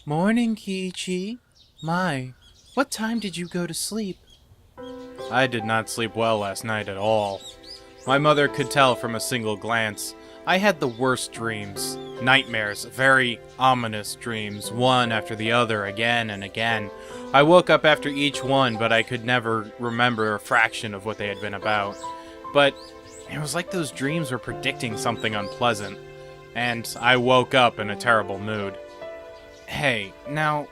Morning, Keiichi. My, what time did you go to sleep? I did not sleep well last night at all. My mother could tell from a single glance. I had the worst dreams. Nightmares, very ominous dreams, one after the other, again and again. I woke up after each one, but I could never remember a fraction of what they had been about. But it was like those dreams were predicting something unpleasant, and I woke up in a terrible mood. Hey, now,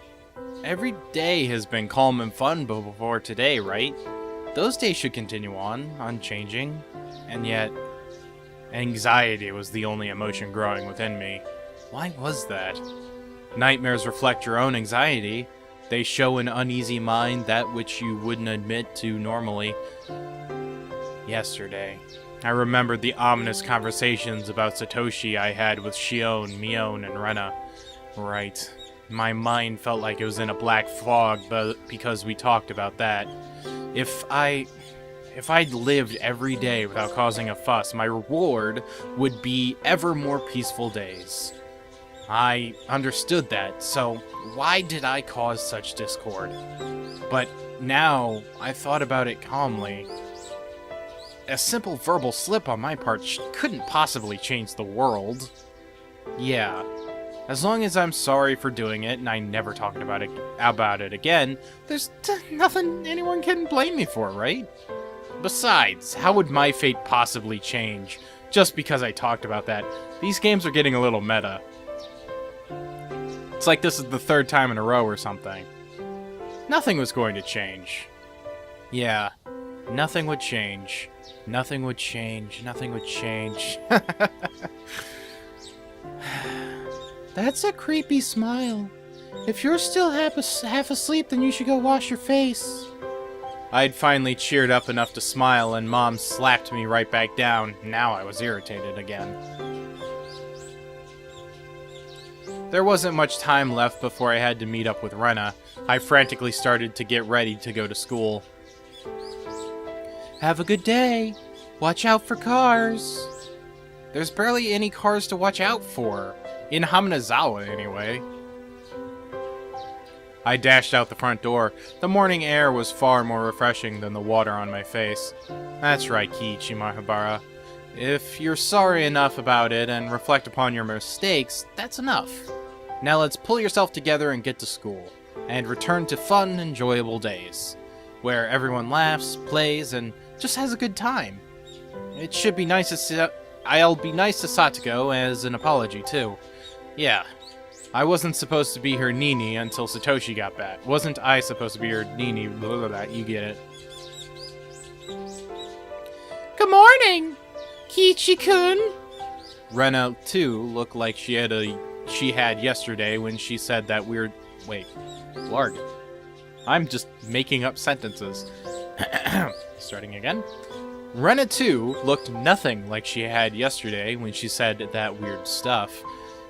every day has been calm and fun before today, right? Those days should continue on, unchanging, and yet, anxiety was the only emotion growing within me. Why was that? Nightmares reflect your own anxiety. They show an uneasy mind, that which you wouldn't admit to normally. Yesterday, I remembered the ominous conversations about Satoshi I had with Shion, Mion, and Rena. Right. My mind felt like it was in a black fog because we talked about that. If I'd lived every day without causing a fuss, my reward would be ever more peaceful days. I understood that, so why did I cause such discord? But now, I thought about it calmly. A simple verbal slip on my part couldn't possibly change the world. Yeah, as long as I'm sorry for doing it and I never talk about it again, there's nothing anyone can blame me for, right? Besides, how would my fate possibly change just because I talked about that? These games are getting a little meta. It's like this is the third time in a row or something. Nothing was going to change. Yeah, nothing would change. Nothing would change. Nothing would change. That's a creepy smile. If you're still half asleep, then you should go wash your face. I'd finally cheered up enough to smile, and Mom slapped me right back down. Now I was irritated again. There wasn't much time left before I had to meet up with Rena. I frantically started to get ready to go to school. Have a good day. Watch out for cars. There's barely any cars to watch out for. In Haminizawa, anyway. I dashed out the front door. The morning air was far more refreshing than the water on my face. That's right, Keiichi Mahabara. If you're sorry enough about it and reflect upon your mistakes, that's enough. Now let's pull yourself together and get to school, and return to fun, enjoyable days, where everyone laughs, plays, and just has a good time. It should be nice to I'll be nice to Satoko as an apology, too. Yeah, I wasn't supposed to be her Nini until Satoshi got back. Wasn't I supposed to be her Nini? Blah, blah, blah, you get it. Good morning, Keiichi-kun. Rena, too, looked like she had yesterday when she said that weird... Wait, Larg. I'm just making up sentences. Starting again. Rena, too, looked nothing like she had yesterday when she said that weird stuff.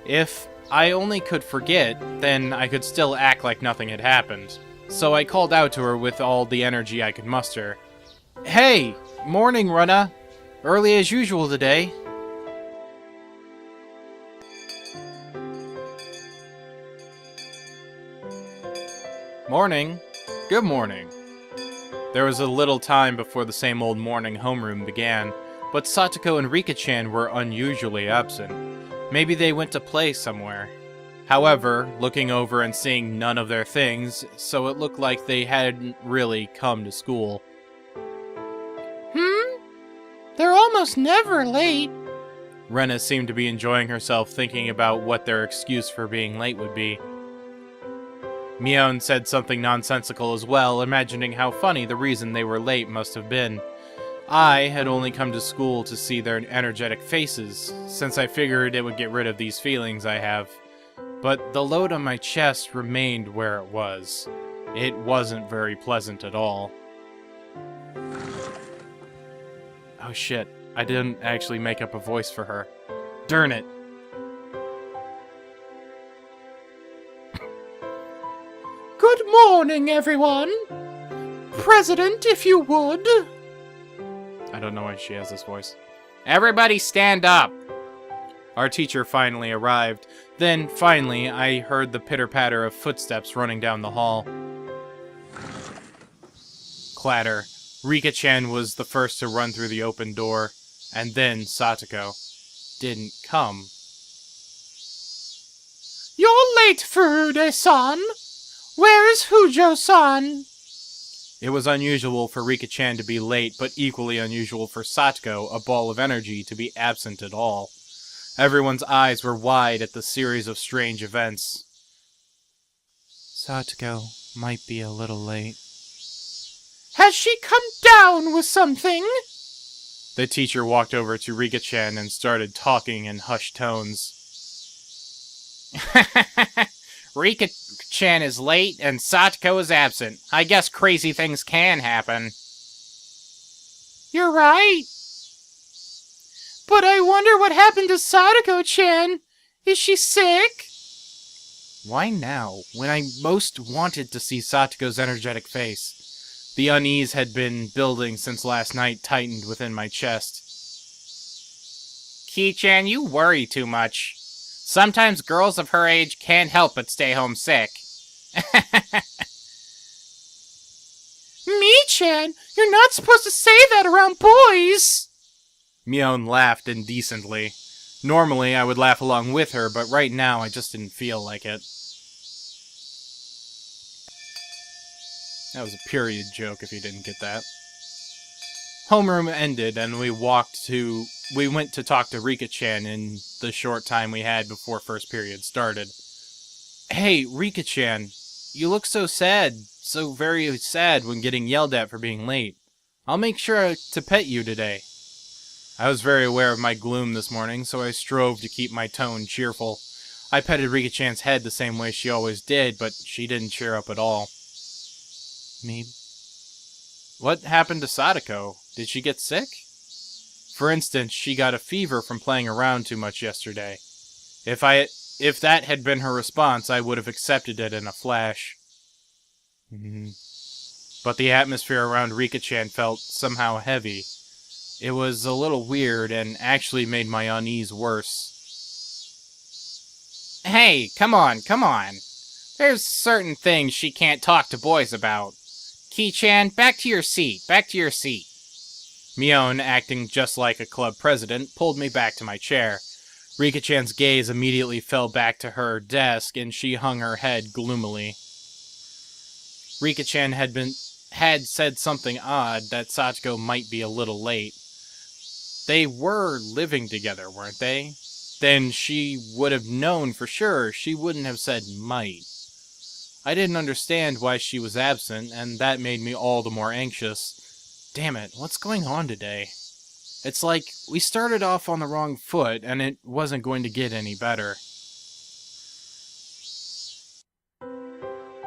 If I only could forget, then I could still act like nothing had happened. So I called out to her with all the energy I could muster. Hey! Morning, Rena! Early as usual today. Morning. Good morning. There was a little time before the same old morning homeroom began, but Satoko and Rika-chan were unusually absent. Maybe they went to play somewhere. However, looking over and seeing none of their things, so it looked like they hadn't really come to school. They're almost never late. Rena seemed to be enjoying herself thinking about what their excuse for being late would be. Mion said something nonsensical as well, imagining how funny the reason they were late must have been. I had only come to school to see their energetic faces, since I figured it would get rid of these feelings I have. But the load on my chest remained where it was. It wasn't very pleasant at all. Oh shit, I didn't actually make up a voice for her. Darn it. Good morning, everyone! President, if you would! I don't know why she has this voice. Everybody stand up! Our teacher finally arrived. Then, finally, I heard the pitter-patter of footsteps running down the hall. Clatter. Rika-chan was the first to run through the open door, and then Satoko didn't come. You're late, Furude-san. Where is Fujo-san? It was unusual for Rika-chan to be late, but equally unusual for Satoko, a ball of energy, to be absent at all. Everyone's eyes were wide at the series of strange events. Satoko might be a little late. Has she come down with something? The teacher walked over to Rika-chan and started talking in hushed tones. Rika-chan is late and Satoko is absent. I guess crazy things can happen. You're right. But I wonder what happened to Satoko-chan. Is she sick? Why now, when I most wanted to see Satoko's energetic face? The unease had been building since last night tightened within my chest. Keiichi, you worry too much. Sometimes girls of her age can't help but stay homesick. Me-chan, you're not supposed to say that around boys! Mion laughed indecently. Normally, I would laugh along with her, but right now I just didn't feel like it. That was a period joke if you didn't get that. Homeroom ended, and we went to talk to Rika-chan in the short time we had before first period started. Hey, Rika-chan, you look so sad, so very sad when getting yelled at for being late. I'll make sure to pet you today. I was very aware of my gloom this morning, so I strove to keep my tone cheerful. I petted Rika-chan's head the same way she always did, but she didn't cheer up at all. Me? What happened to Satoko? Did she get sick? For instance, she got a fever from playing around too much yesterday. If that had been her response, I would have accepted it in a flash. But the atmosphere around Rika-chan felt somehow heavy. It was a little weird and actually made my unease worse. Hey, come on. There's certain things she can't talk to boys about. Keiichi, back to your seat. Mion, acting just like a club president, pulled me back to my chair. Rika-chan's gaze immediately fell back to her desk, and she hung her head gloomily. Rika-chan had said something odd, that Satoko might be a little late. They were living together, weren't they? Then she would have known for sure. She wouldn't have said might. I didn't understand why she was absent, and that made me all the more anxious. Damn it, what's going on today? It's like we started off on the wrong foot, and it wasn't going to get any better.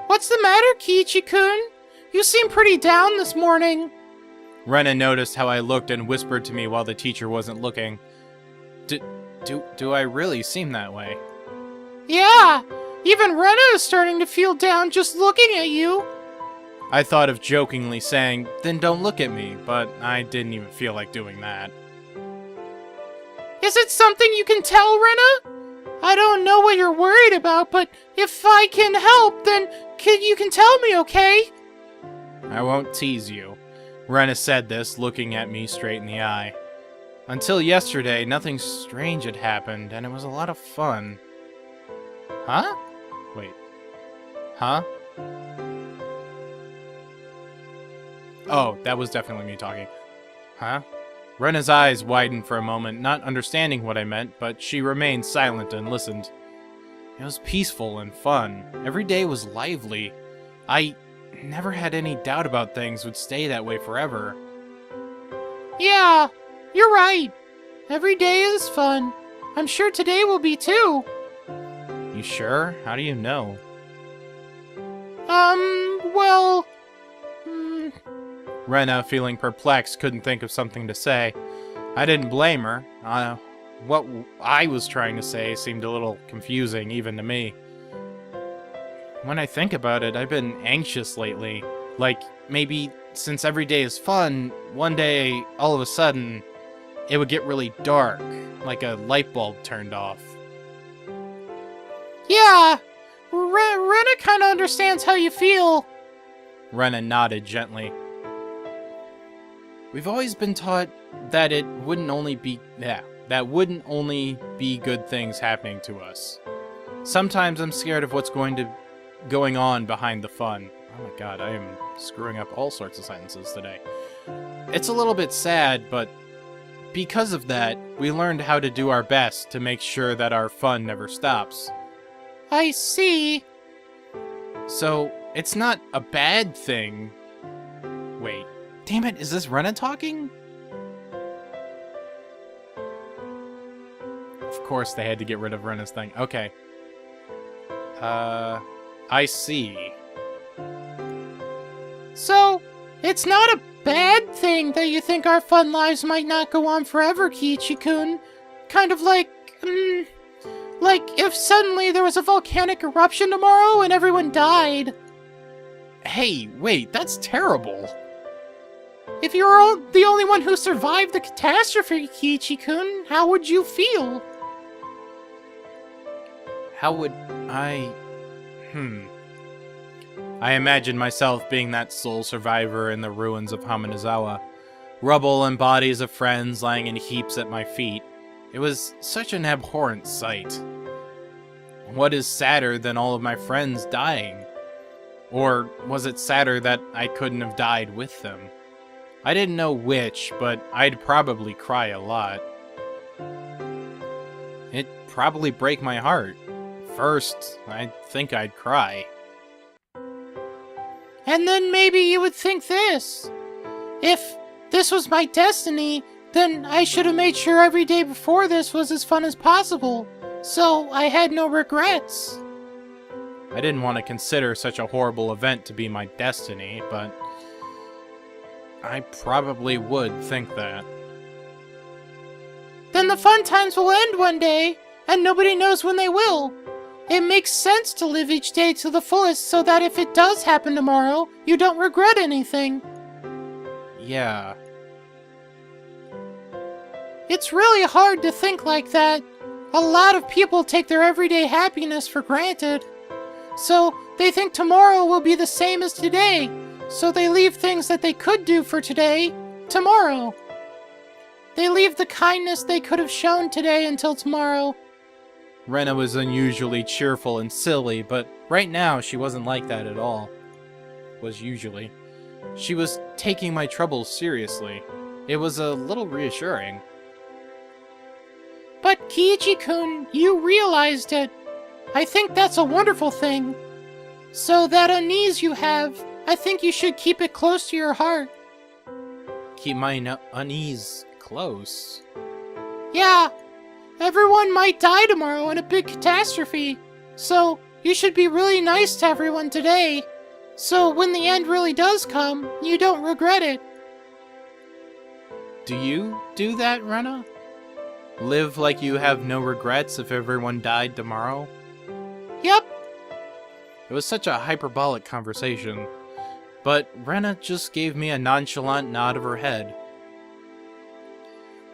What's the matter, Keiichi-kun? You seem pretty down this morning. Rena noticed how I looked and whispered to me while the teacher wasn't looking. Do I really seem that way? Yeah, even Rena is starting to feel down just looking at you. I thought of jokingly saying, then don't look at me, but I didn't even feel like doing that. Is it something you can tell, Rena? I don't know what you're worried about, but if I can help, then you can tell me, okay? I won't tease you. Rena said this, looking at me straight in the eye. Until yesterday, nothing strange had happened, and it was a lot of fun. Huh? Wait. Huh? Oh, that was definitely me talking. Huh? Rena's eyes widened for a moment, not understanding what I meant, but she remained silent and listened. It was peaceful and fun. Every day was lively. I never had any doubt about things would stay that way forever. Yeah, you're right. Every day is fun. I'm sure today will be too. You sure? How do you know? Well... Rena, feeling perplexed, couldn't think of something to say. I didn't blame her. What I was trying to say seemed a little confusing, even to me. When I think about it, I've been anxious lately. Like, maybe since every day is fun, one day, all of a sudden, it would get really dark, like a light bulb turned off. Yeah, Rena kinda understands how you feel. Rena nodded gently. We've always been taught that it wouldn't only be that wouldn't only be good things happening to us. Sometimes I'm scared of what's going on behind the fun. Oh my god, I am screwing up all sorts of sentences today. It's a little bit sad, but because of that, we learned how to do our best to make sure that our fun never stops. I see. So, it's not a bad thing. Wait, damn it, is this Rena talking? Of course they had to get rid of Rena's thing. Okay. I see. So, it's not a bad thing that you think our fun lives might not go on forever, Keiichi-kun. Kind of like if suddenly there was a volcanic eruption tomorrow and everyone died. Hey, wait, that's terrible. If you were the only one who survived the catastrophe, Keiichi-kun, how would you feel? How would I... I imagine myself being that sole survivor in the ruins of Haminizawa. Rubble and bodies of friends lying in heaps at my feet. It was such an abhorrent sight. What is sadder than all of my friends dying? Or was it sadder that I couldn't have died with them? I didn't know which, but I'd probably cry a lot. It'd probably break my heart. First, I think I'd cry. And then maybe you would think this. If this was my destiny, then I should have made sure every day before this was as fun as possible, so I had no regrets. I didn't want to consider such a horrible event to be my destiny, but I probably would think that. Then the fun times will end one day, and nobody knows when they will. It makes sense to live each day to the fullest so that if it does happen tomorrow, you don't regret anything. Yeah. It's really hard to think like that. A lot of people take their everyday happiness for granted. So they think tomorrow will be the same as today, so they leave things that they could do for today, tomorrow. They leave the kindness they could have shown today until tomorrow. Rena was unusually cheerful and silly, but right now she wasn't like that at all. Usually. She was taking my troubles seriously. It was a little reassuring. But Keiichi-kun, you realized it. I think that's a wonderful thing. So that unease you have, I think you should keep it close to your heart. Keep my unease close? Yeah. Everyone might die tomorrow in a big catastrophe, so you should be really nice to everyone today, so when the end really does come, you don't regret it. Do you do that, Rena? Live like you have no regrets if everyone died tomorrow? Yep. It was such a hyperbolic conversation, but Rena just gave me a nonchalant nod of her head.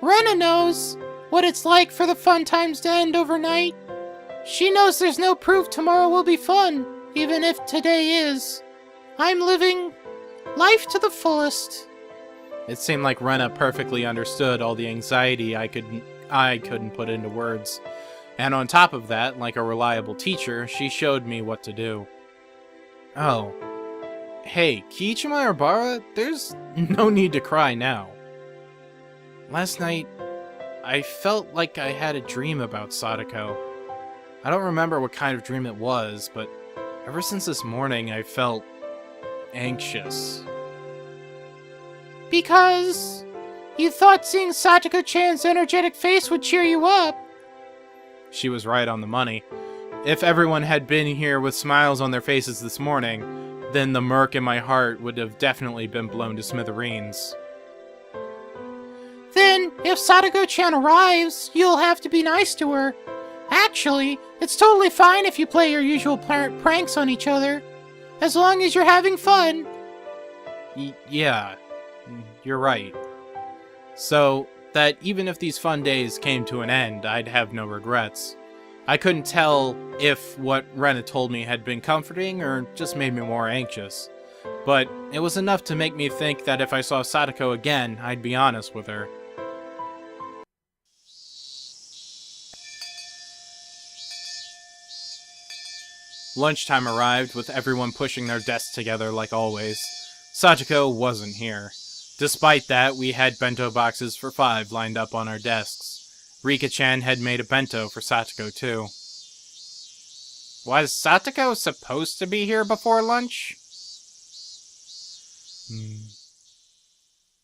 Rena knows what it's like for the fun times to end overnight. She knows there's no proof tomorrow will be fun, even if today is. I'm living life to the fullest. It seemed like Rena perfectly understood all the anxiety I couldn't put into words. And on top of that, like a reliable teacher, she showed me what to do. Oh. Hey, Keiichi Mayabara, there's no need to cry now. Last night, I felt like I had a dream about Sadako. I don't remember what kind of dream it was, but ever since this morning I felt anxious. Because you thought seeing Satoko-chan's energetic face would cheer you up. She was right on the money. If everyone had been here with smiles on their faces this morning, then the murk in my heart would have definitely been blown to smithereens. Then, if Sadako-chan arrives, you'll have to be nice to her. Actually, it's totally fine if you play your usual pranks on each other, as long as you're having fun. Yeah, you're right. So, that even if these fun days came to an end, I'd have no regrets. I couldn't tell if what Rena told me had been comforting or just made me more anxious, but it was enough to make me think that if I saw Sadako again, I'd be honest with her. Lunchtime arrived, with everyone pushing their desks together like always. Sadako wasn't here. Despite that, we had bento boxes for 5 lined up on our desks. Rika-chan had made a bento for Satoko too. Was Satoko supposed to be here before lunch?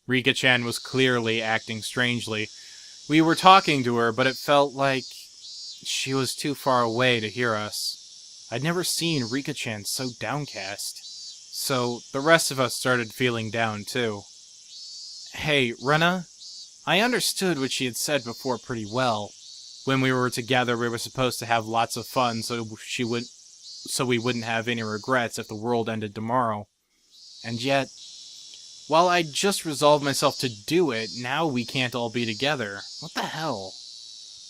Rika-chan was clearly acting strangely. We were talking to her, but it felt like she was too far away to hear us. I'd never seen Rika-chan so downcast, so the rest of us started feeling down too. Hey, Rena, I understood what she had said before pretty well. When we were together, we were supposed to have lots of fun so we wouldn't have any regrets if the world ended tomorrow. And yet, while I just resolved myself to do it, now we can't all be together. What the hell?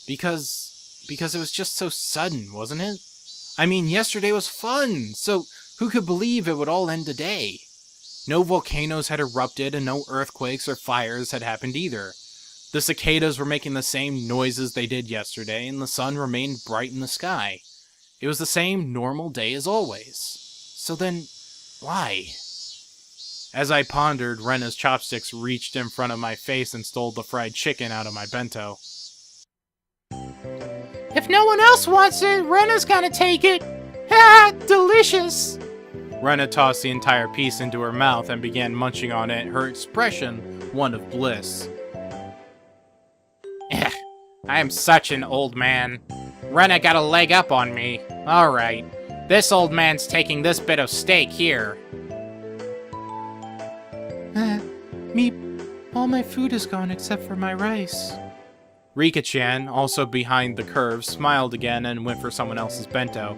Because it was just so sudden, wasn't it? I mean, yesterday was fun, so who could believe it would all end today? No volcanoes had erupted, and no earthquakes or fires had happened either. The cicadas were making the same noises they did yesterday, and the sun remained bright in the sky. It was the same normal day as always. So then, why? As I pondered, Rena's chopsticks reached in front of my face and stole the fried chicken out of my bento. If no one else wants it, Rena's gonna take it. Ha! Delicious! Rena tossed the entire piece into her mouth and began munching on it, her expression one of bliss. I am such an old man. Rena got a leg up on me. Alright, this old man's taking this bit of steak here. All my food is gone except for my rice. Rika-chan, also behind the curve, smiled again and went for someone else's bento.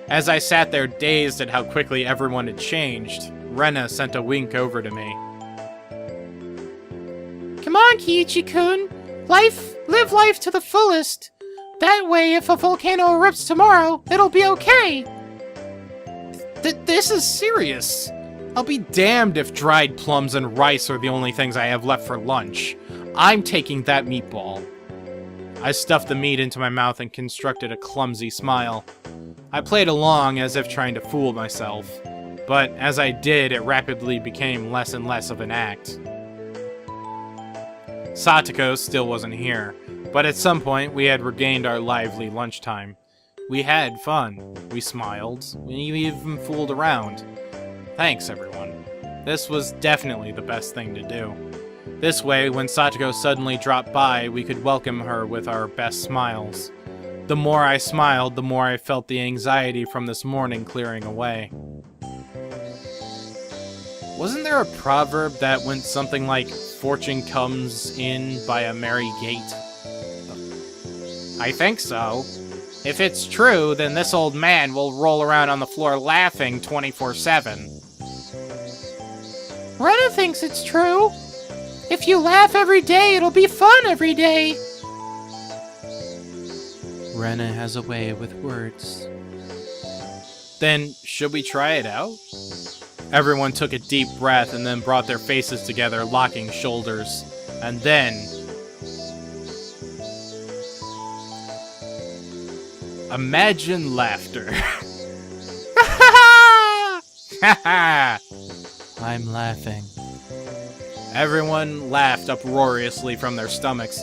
As I sat there dazed at how quickly everyone had changed, Rena sent a wink over to me. Come on, Keiichi-kun. Live life to the fullest. That way, if a volcano erupts tomorrow, it'll be okay. This is serious. I'll be damned if dried plums and rice are the only things I have left for lunch. I'm taking that meatball. I stuffed the meat into my mouth and constructed a clumsy smile. I played along as if trying to fool myself, but as I did, it rapidly became less and less of an act. Satoko still wasn't here, but at some point we had regained our lively lunchtime. We had fun, we smiled, we even fooled around. Thanks, everyone. This was definitely the best thing to do. This way, when Satoko suddenly dropped by, we could welcome her with our best smiles. The more I smiled, the more I felt the anxiety from this morning clearing away. Wasn't there a proverb that went something like, "Fortune comes in by a merry gate"? I think so. If it's true, then this old man will roll around on the floor laughing 24/7. Rena thinks it's true. If you laugh every day, it'll be fun every day. Rena has a way with words. Then, should we try it out? Everyone took a deep breath and then brought their faces together, locking shoulders. And then... imagine laughter. I'm laughing. Everyone laughed uproariously from their stomachs,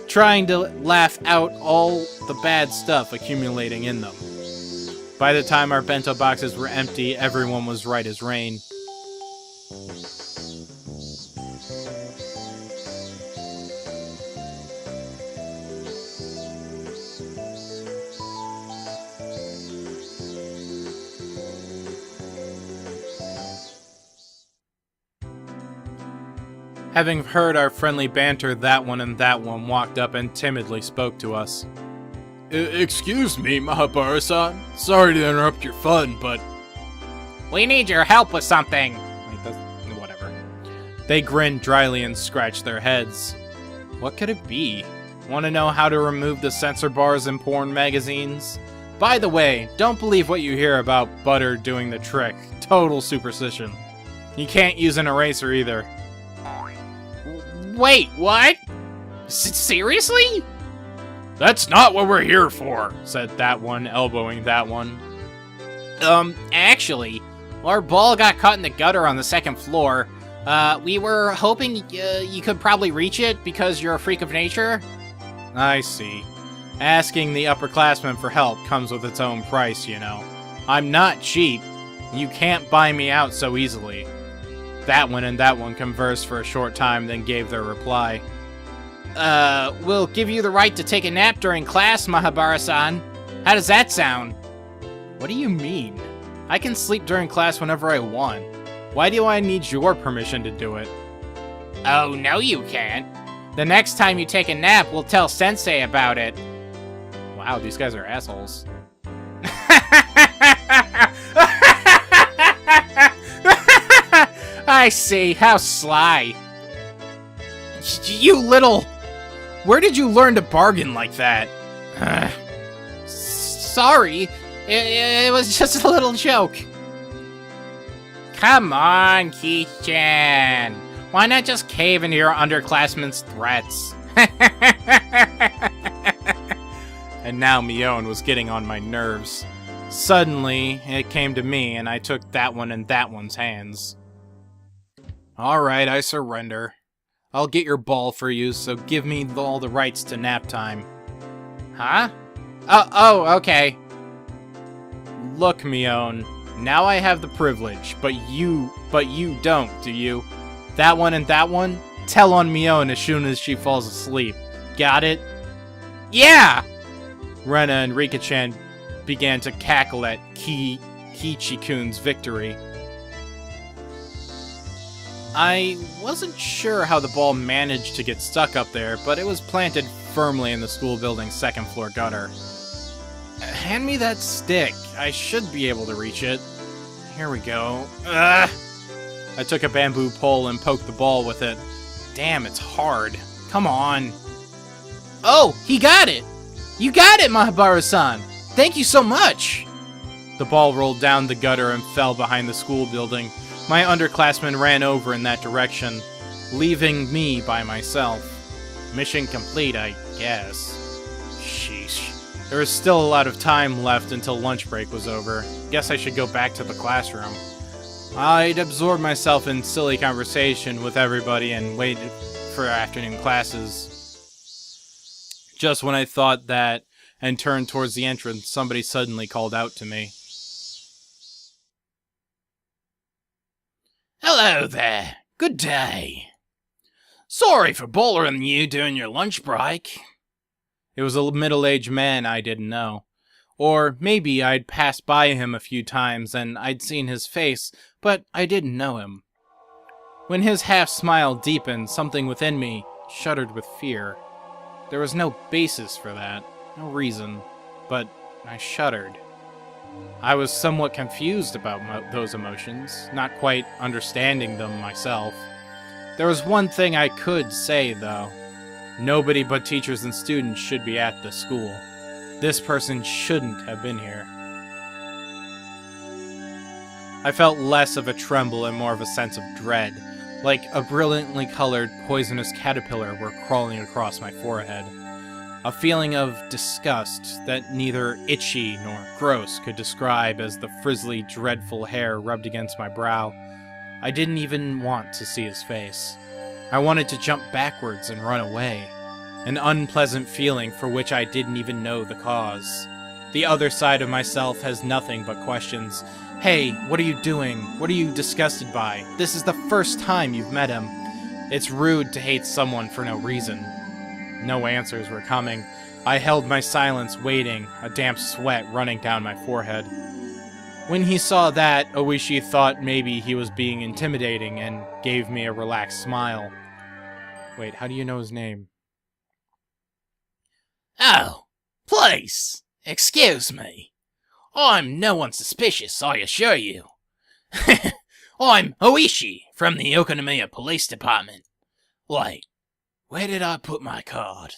trying to laugh out all the bad stuff accumulating in them. By the time our bento boxes were empty, everyone was right as rain. Having heard our friendly banter, that one walked up and timidly spoke to us. Excuse me, Mahabara-san. Sorry to interrupt your fun, but... We need your help with something. Whatever. They grinned dryly and scratched their heads. What could it be? Want to know how to remove the censor bars in porn magazines? By the way, don't believe what you hear about butter doing the trick. Total superstition. You can't use an eraser either. Wait, what? Seriously? That's not what we're here for, said that one, elbowing that one. Actually, our ball got caught in the gutter on the second floor. We were hoping you could probably reach it because you're a freak of nature. I see. Asking the upperclassmen for help comes with its own price, you know. I'm not cheap. You can't buy me out so easily. That one and that one conversed for a short time, then gave their reply. We'll give you the right to take a nap during class, Mahabara-san. How does that sound? What do you mean? I can sleep during class whenever I want. Why do I need your permission to do it? Oh, no you can't. The next time you take a nap, we'll tell Sensei about it. Wow, these guys are assholes. I see, how sly. You little... Where did you learn to bargain like that? Sorry, it was just a little joke. Come on, Keiichi-chan. Why not just cave into your underclassmen's threats? And now Mion was getting on my nerves. Suddenly, it came to me, and I took that one in that one's hands. Alright, I surrender. I'll get your ball for you, so give me all the rights to nap time. Huh? Oh, okay. Look, Mion, now I have the privilege, but you don't, do you? That one and that one? Tell on Mion as soon as she falls asleep. Got it? Yeah! Rena and Rika-chan began to cackle at Keiichi-kun's victory. I wasn't sure how the ball managed to get stuck up there, but it was planted firmly in the school building's second floor gutter. Hand me that stick. I should be able to reach it. Here we go. Ugh. I took a bamboo pole and poked the ball with it. Damn, it's hard. Come on. Oh, he got it! You got it, Mahabara-san! Thank you so much! The ball rolled down the gutter and fell behind the school building. My underclassmen ran over in that direction, leaving me by myself. Mission complete, I guess. Sheesh. There was still a lot of time left until lunch break was over. Guess I should go back to the classroom. I'd absorb myself in silly conversation with everybody and wait for afternoon classes. Just when I thought that and turned towards the entrance, somebody suddenly called out to me. Hello there. Good day. Sorry for bothering you during your lunch break. It was a middle-aged man I didn't know. Or maybe I'd passed by him a few times and I'd seen his face, but I didn't know him. When his half-smile deepened, something within me shuddered with fear. There was no basis for that, no reason, but I shuddered. I was somewhat confused about those emotions, not quite understanding them myself. There was one thing I could say, though. Nobody but teachers and students should be at the school. This person shouldn't have been here. I felt less of a tremble and more of a sense of dread, like a brilliantly colored, poisonous caterpillar were crawling across my forehead. A feeling of disgust that neither itchy nor gross could describe as the frizzly, dreadful hair rubbed against my brow. I didn't even want to see his face. I wanted to jump backwards and run away. An unpleasant feeling for which I didn't even know the cause. The other side of myself has nothing but questions. Hey, what are you doing? What are you disgusted by? This is the first time you've met him. It's rude to hate someone for no reason. No answers were coming. I held my silence, waiting, a damp sweat running down my forehead. When he saw that, Ooishi thought maybe he was being intimidating and gave me a relaxed smile. Wait, how do you know his name? Oh, please, excuse me. I'm no one suspicious, I assure you. I'm Ooishi from the Okonomiya Police Department. Wait, Where did I put my card?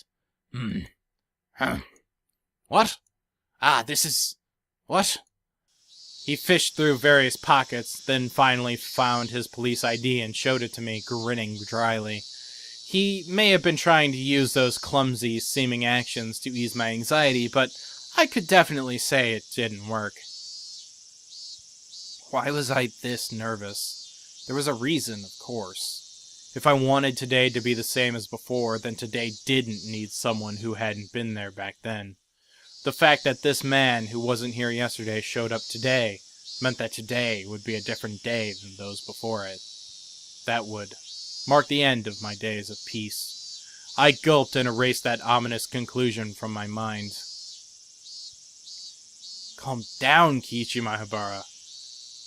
What? Ah, this is... What? He fished through various pockets, then finally found his police ID and showed it to me, grinning dryly. He may have been trying to use those clumsy seeming actions to ease my anxiety, but I could definitely say it didn't work. Why was I this nervous? There was a reason, of course. If I wanted today to be the same as before, then today didn't need someone who hadn't been there back then. The fact that this man who wasn't here yesterday showed up today meant that today would be a different day than those before it. That would mark the end of my days of peace. I gulped and erased that ominous conclusion from my mind. Calm down, Keiichi Mahabara.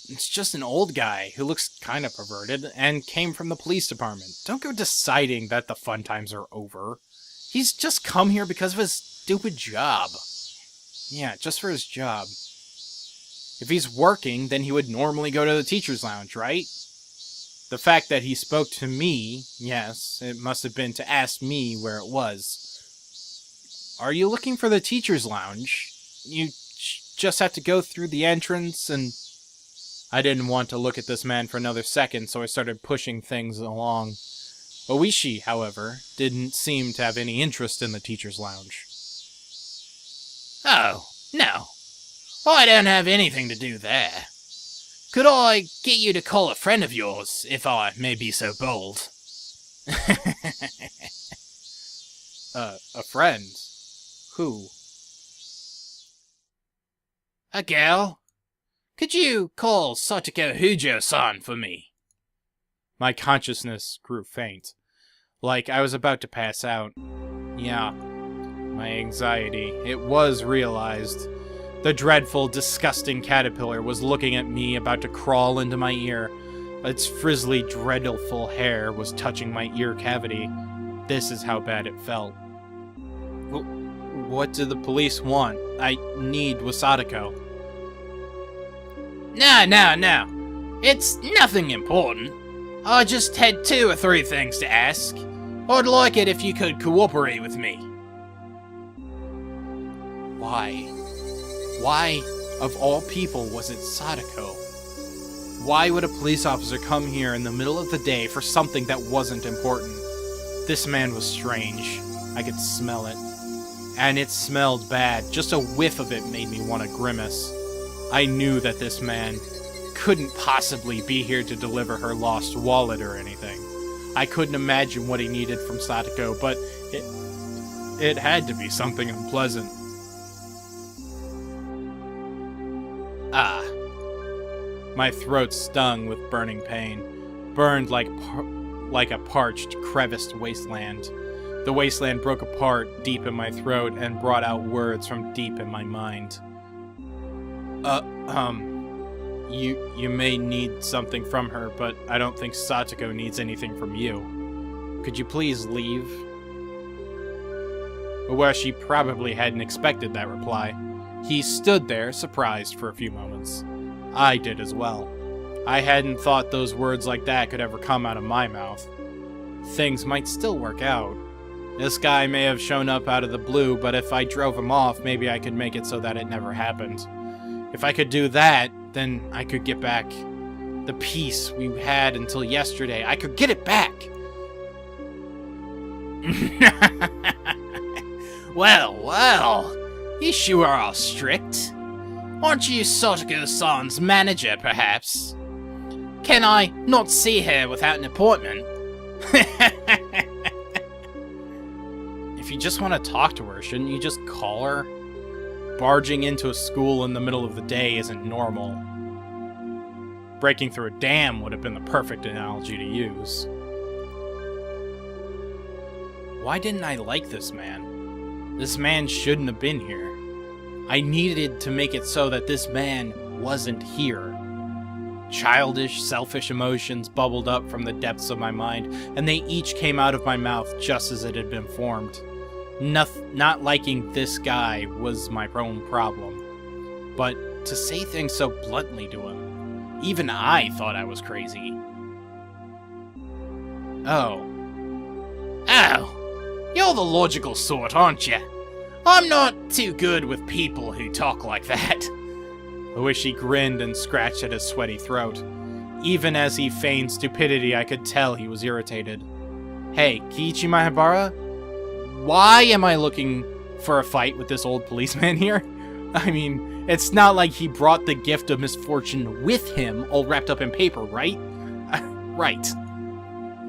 It's just an old guy who looks kind of perverted and came from the police department. Don't go deciding that the fun times are over. He's just come here because of his stupid job. Yeah, just for his job. If he's working, then he would normally go to the teacher's lounge, right? The fact that he spoke to me, yes, it must have been to ask me where it was. Are you looking for the teacher's lounge? You just have to go through the entrance and... I didn't want to look at this man for another second, so I started pushing things along. Ooishi, however, didn't seem to have any interest in the teacher's lounge. Oh, no. I don't have anything to do there. Could I get you to call a friend of yours, if I may be so bold? A friend? Who? A girl? Could you call Satoko Hujo-san for me? My consciousness grew faint, like I was about to pass out. Yeah, my anxiety, it was realized. The dreadful, disgusting caterpillar was looking at me, about to crawl into my ear. Its frizzly, dreadful hair was touching my ear cavity. This is how bad it felt. What do the police want? I need Wasatoko. No. It's nothing important. I just had 2 or 3 things to ask. I'd like it if you could cooperate with me. Why? Why, of all people, was it Sadako? Why would a police officer come here in the middle of the day for something that wasn't important? This man was strange. I could smell it. And it smelled bad. Just a whiff of it made me want to grimace. I knew that this man couldn't possibly be here to deliver her lost wallet or anything. I couldn't imagine what he needed from Sadako, but it had to be something unpleasant. Ah. My throat stung with burning pain, burned like a parched, creviced wasteland. The wasteland broke apart deep in my throat and brought out words from deep in my mind. You may need something from her, but I don't think Satoko needs anything from you. Could you please leave? Ooishi probably hadn't expected that reply. He stood there, surprised for a few moments. I did as well. I hadn't thought those words like that could ever come out of my mouth. Things might still work out. This guy may have shown up out of the blue, but if I drove him off, maybe I could make it so that it never happened. If I could do that, then I could get back the peace we had until yesterday. I could get it back! Well, you sure are strict. Aren't you Satoko-san's manager, perhaps? Can I not see her without an appointment? If you just want to talk to her, shouldn't you just call her? Barging into a school in the middle of the day isn't normal. Breaking through a dam would have been the perfect analogy to use. Why didn't I like this man? This man shouldn't have been here. I needed to make it so that this man wasn't here. Childish, selfish emotions bubbled up from the depths of my mind, and they each came out of my mouth just as it had been formed. Not liking this guy was my own problem. But to say things so bluntly to him, even I thought I was crazy. Oh. You're the logical sort, aren't you? I'm not too good with people who talk like that. Ooishi grinned and scratched at his sweaty throat. Even as he feigned stupidity, I could tell he was irritated. Hey, Keiichi Mahabara? Why am I looking for a fight with this old policeman here? I mean, it's not like he brought the gift of misfortune with him, all wrapped up in paper, right? Right.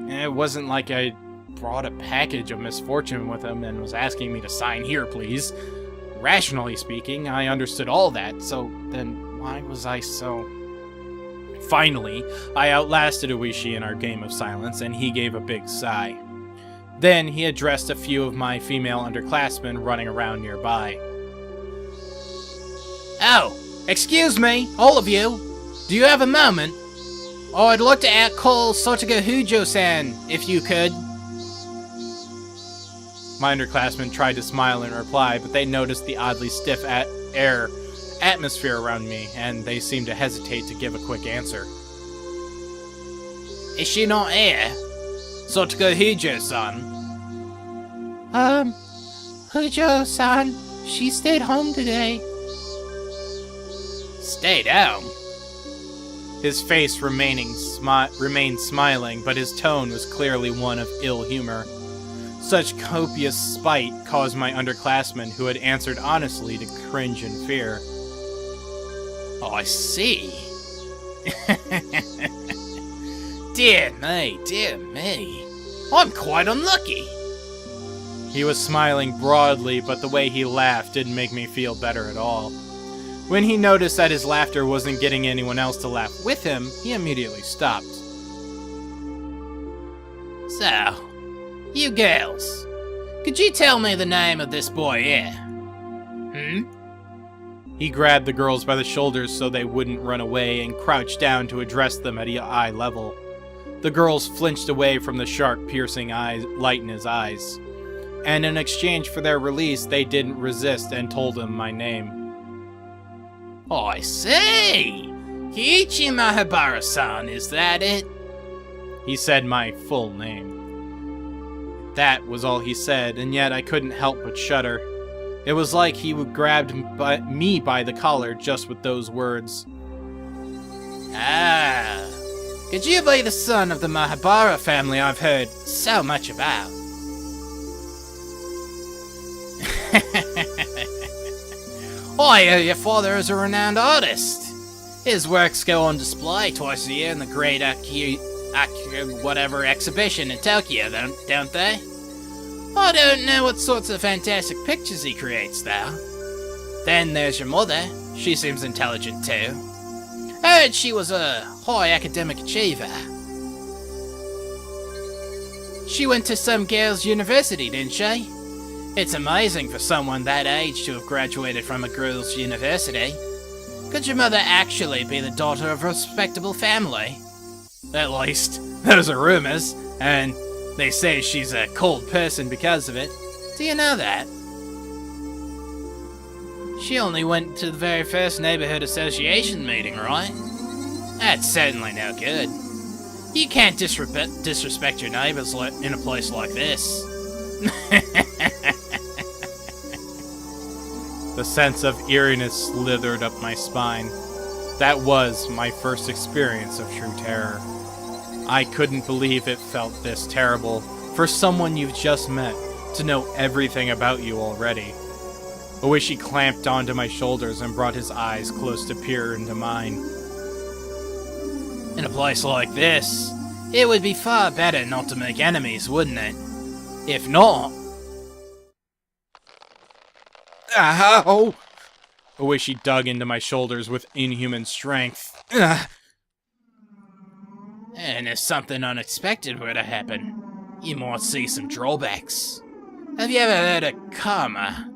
It wasn't like I brought a package of misfortune with him and was asking me to sign here, please. Rationally speaking, I understood all that, so then why was I so... Finally, I outlasted Ooishi in our game of silence, and he gave a big sigh. Then he addressed a few of my female underclassmen running around nearby. Oh, excuse me, all of you. Do you have a moment? Oh, I'd like to outcall Sotoga Hujo-san, if you could. My underclassmen tried to smile in reply, but they noticed the oddly stiff atmosphere around me, and they seemed to hesitate to give a quick answer. Is she not here? Sotoga Hujo-san? Hujo-san, she stayed home today. Stayed home? His face remained smiling, but his tone was clearly one of ill humor. Such copious spite caused my underclassmen, who had answered honestly, to cringe in fear. Oh, I see. Dear me. I'm quite unlucky. He was smiling broadly, but the way he laughed didn't make me feel better at all. When he noticed that his laughter wasn't getting anyone else to laugh with him, he immediately stopped. So, you girls, could you tell me the name of this boy here? He grabbed the girls by the shoulders so they wouldn't run away and crouched down to address them at eye level. The girls flinched away from the sharp, piercing light in his eyes. And in exchange for their release, they didn't resist and told him my name. Oh, I see! Keiichi Mahabara-san, is that it? He said my full name. That was all he said, and yet I couldn't help but shudder. It was like he would grabbed me by the collar just with those words. Ah, could you be the son of the Mahabara family I've heard so much about? I hear your father is a renowned artist. His works go on display twice a year in the Great whatever exhibition in Tokyo, don't they? I don't know what sorts of fantastic pictures he creates, though. Then there's your mother. She seems intelligent, too. Heard she was a high academic achiever. She went to some girls' university, didn't she? It's amazing for someone that age to have graduated from a girls' university. Could your mother actually be the daughter of a respectable family? At least, those are rumors, and they say she's a cold person because of it. Do you know that? She only went to the very first neighborhood association meeting, right? That's certainly no good. You can't disrespect your neighbors in a place like this. The sense of eeriness slithered up my spine. That was my first experience of true terror. I couldn't believe it felt this terrible for someone you've just met to know everything about you already. Ooishi clamped onto my shoulders and brought his eyes close to peer into mine. In a place like this, it would be far better not to make enemies, wouldn't it? If not... Ow! Ooishi dug into my shoulders with inhuman strength. And if something unexpected were to happen, you might see some drawbacks. Have you ever heard of karma?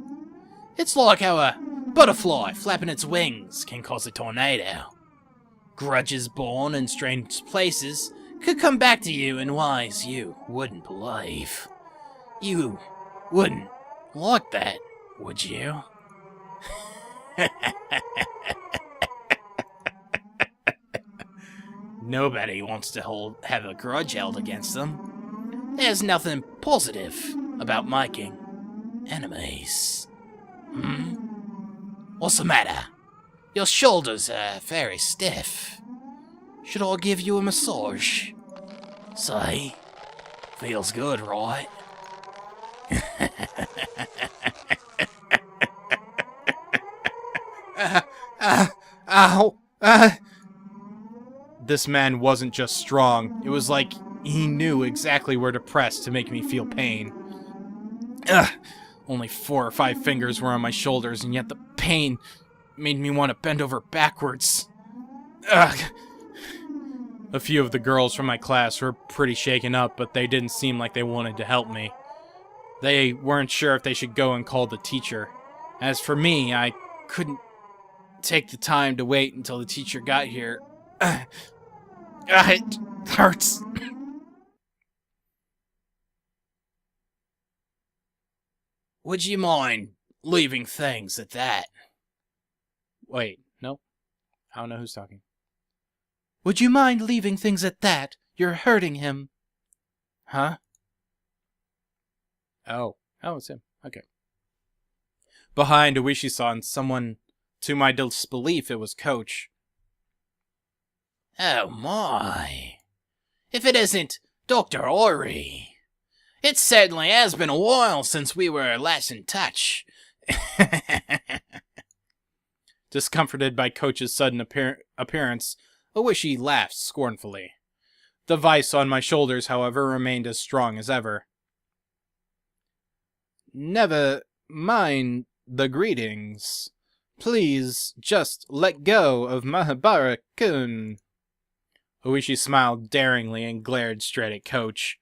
It's like how a butterfly flapping its wings can cause a tornado. Grudges born in strange places could come back to you in ways you wouldn't believe. You wouldn't like that, would you? Nobody wants to have a grudge held against them. There's nothing positive about making enemies. Hmm? What's the matter? Your shoulders are very stiff. Should I give you a massage? Say, feels good, right? Ow! This man wasn't just strong. It was like he knew exactly where to press to make me feel pain. Ugh! Only 4 or 5 fingers were on my shoulders, and yet the pain made me want to bend over backwards. Ugh! A few of the girls from my class were pretty shaken up, but they didn't seem like they wanted to help me. They weren't sure if they should go and call the teacher. As for me, I couldn't take the time to wait until the teacher got here. It hurts. Would you mind leaving things at that? Wait, no. I don't know who's talking. Would you mind leaving things at that? You're hurting him. Huh? Oh, it's him. Okay. Behind Ooishi-san, someone, to my disbelief, it was Coach. Oh my. If it isn't Dr. Ori. It certainly has been a while since we were last in touch. Discomforted by Coach's sudden appearance, Ooishi laughed scornfully. The vice on my shoulders, however, remained as strong as ever. Never mind the greetings. Please just let go of Mahabara-kun. Ooishi smiled daringly and glared straight at Coach.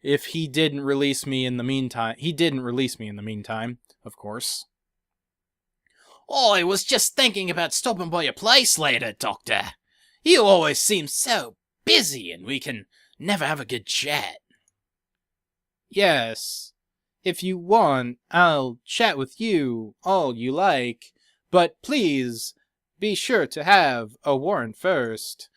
If he didn't release me in the meantime, of course. I was just thinking about stopping by your place later, Doctor. You always seem so busy and we can never have a good chat. Yes. If you want, I'll chat with you all you like, but please be sure to have a warrant first.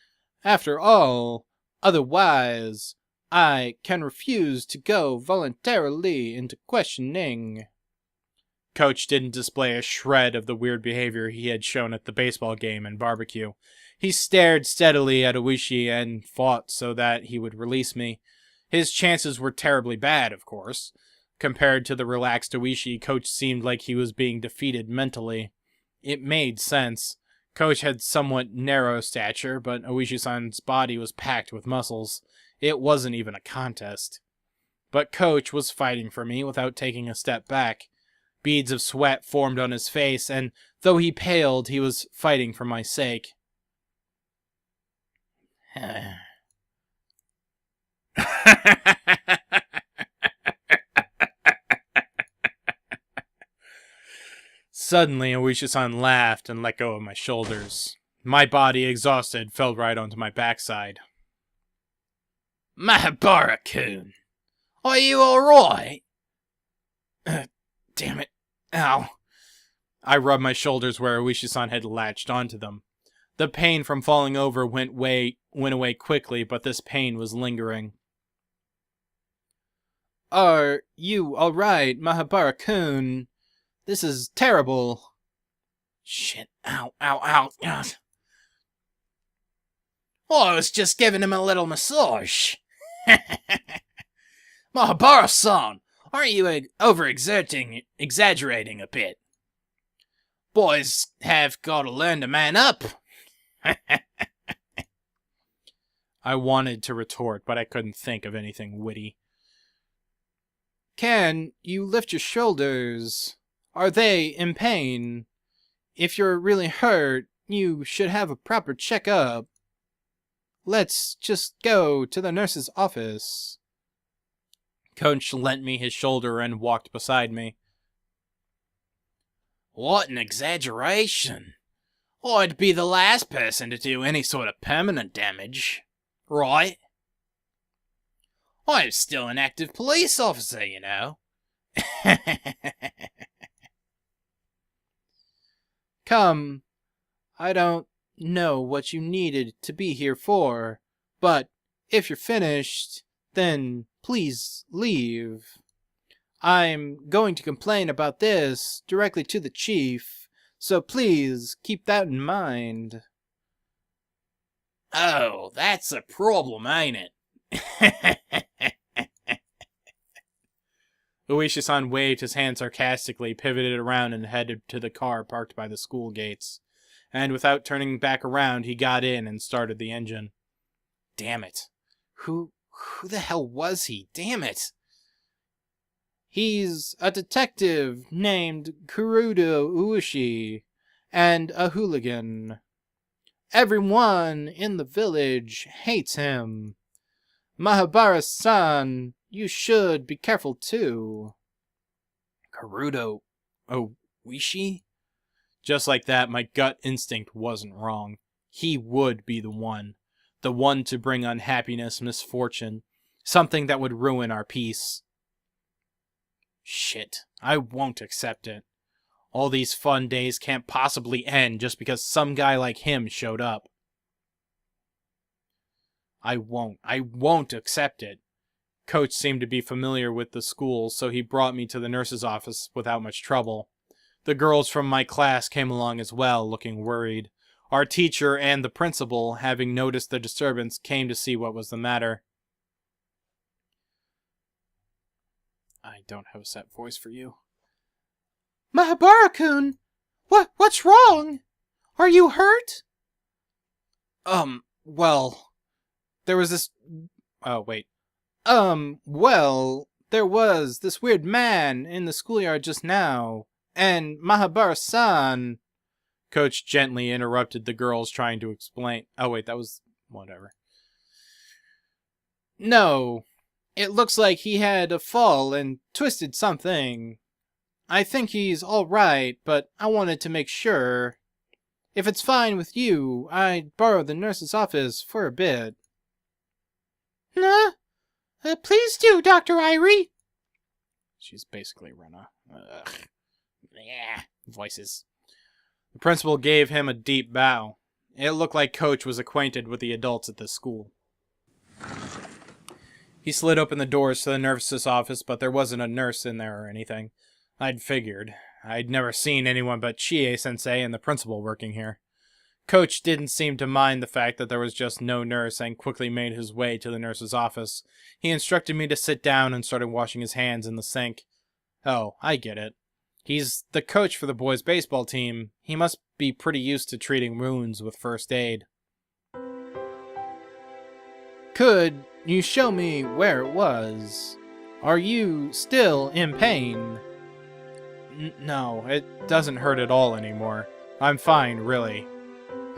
After all, otherwise, I can refuse to go voluntarily into questioning. Coach didn't display a shred of the weird behavior he had shown at the baseball game and barbecue. He stared steadily at Ooishi and fought so that he would release me. His chances were terribly bad, of course. Compared to the relaxed Ooishi, Coach seemed like he was being defeated mentally. It made sense. Coach had somewhat narrow stature, but Ooishi-san's body was packed with muscles. It wasn't even a contest. But Coach was fighting for me without taking a step back. Beads of sweat formed on his face, and though he paled, he was fighting for my sake. Suddenly, Ooishi-san laughed and let go of my shoulders. My body, exhausted, fell right onto my backside. Mahabara-kun, are you alright? Damn it. Ow. I rubbed my shoulders where Ooishi-san had latched onto them. The pain from falling over went away quickly, but this pain was lingering. Are you alright, Mahabara-kun? This is terrible. Shit. Ow. Ugh. I was just giving him a little massage. Mahabara-san, aren't you exaggerating a bit? Boys have got to learn to man up. I wanted to retort, but I couldn't think of anything witty. Can you lift your shoulders? Are they in pain? If you're really hurt, you should have a proper checkup. Let's just go to the nurse's office. Coach lent me his shoulder and walked beside me. What an exaggeration. I'd be the last person to do any sort of permanent damage, right? I'm still an active police officer, you know. Come, I don't know what you needed to be here for, but if you're finished, then please leave. I'm going to complain about this directly to the chief, so please keep that in mind. Oh, that's a problem, ain't it? Ooishi-san waved his hand sarcastically, pivoted around, and headed to the car parked by the school gates. And without turning back around, he got in and started the engine. Damn it. Who the hell was he? Damn it. He's a detective named Kurudo Ooishi, and a hooligan. Everyone in the village hates him. Mahabara-san, you should be careful too. Kurudo Ooishi? Just like that, my gut instinct wasn't wrong. He would be the one to bring unhappiness, misfortune, something that would ruin our peace. Shit, I won't accept it. All these fun days can't possibly end just because some guy like him showed up. I won't accept it. Coach seemed to be familiar with the school, so he brought me to the nurse's office without much trouble. The girls from my class came along as well, looking worried. Our teacher and the principal, having noticed the disturbance, came to see what was the matter. I don't have a set voice for you. Mahabara-kun! What's wrong? Are you hurt? Well, there was this... Oh, wait. Well, there was this weird man in the schoolyard just now, and Mahabara-san... Coach gently interrupted the girls trying to explain... Oh, wait, that was... Whatever. No, it looks like he had a fall and twisted something. I think he's all right, but I wanted to make sure. If it's fine with you, I'd borrow the nurse's office for a bit. Nah, please do, Dr. Irie. She's basically Rena. Ugh. Yeah, voices. The principal gave him a deep bow. It looked like Coach was acquainted with the adults at this school. He slid open the doors to the nurse's office, but there wasn't a nurse in there or anything. I'd figured. I'd never seen anyone but Chie-sensei and the principal working here. Coach didn't seem to mind the fact that there was just no nurse and quickly made his way to the nurse's office. He instructed me to sit down and started washing his hands in the sink. Oh, I get it. He's the coach for the boys' baseball team. He must be pretty used to treating wounds with first aid. Could you show me where it was? Are you still in pain? No, it doesn't hurt at all anymore. I'm fine, really.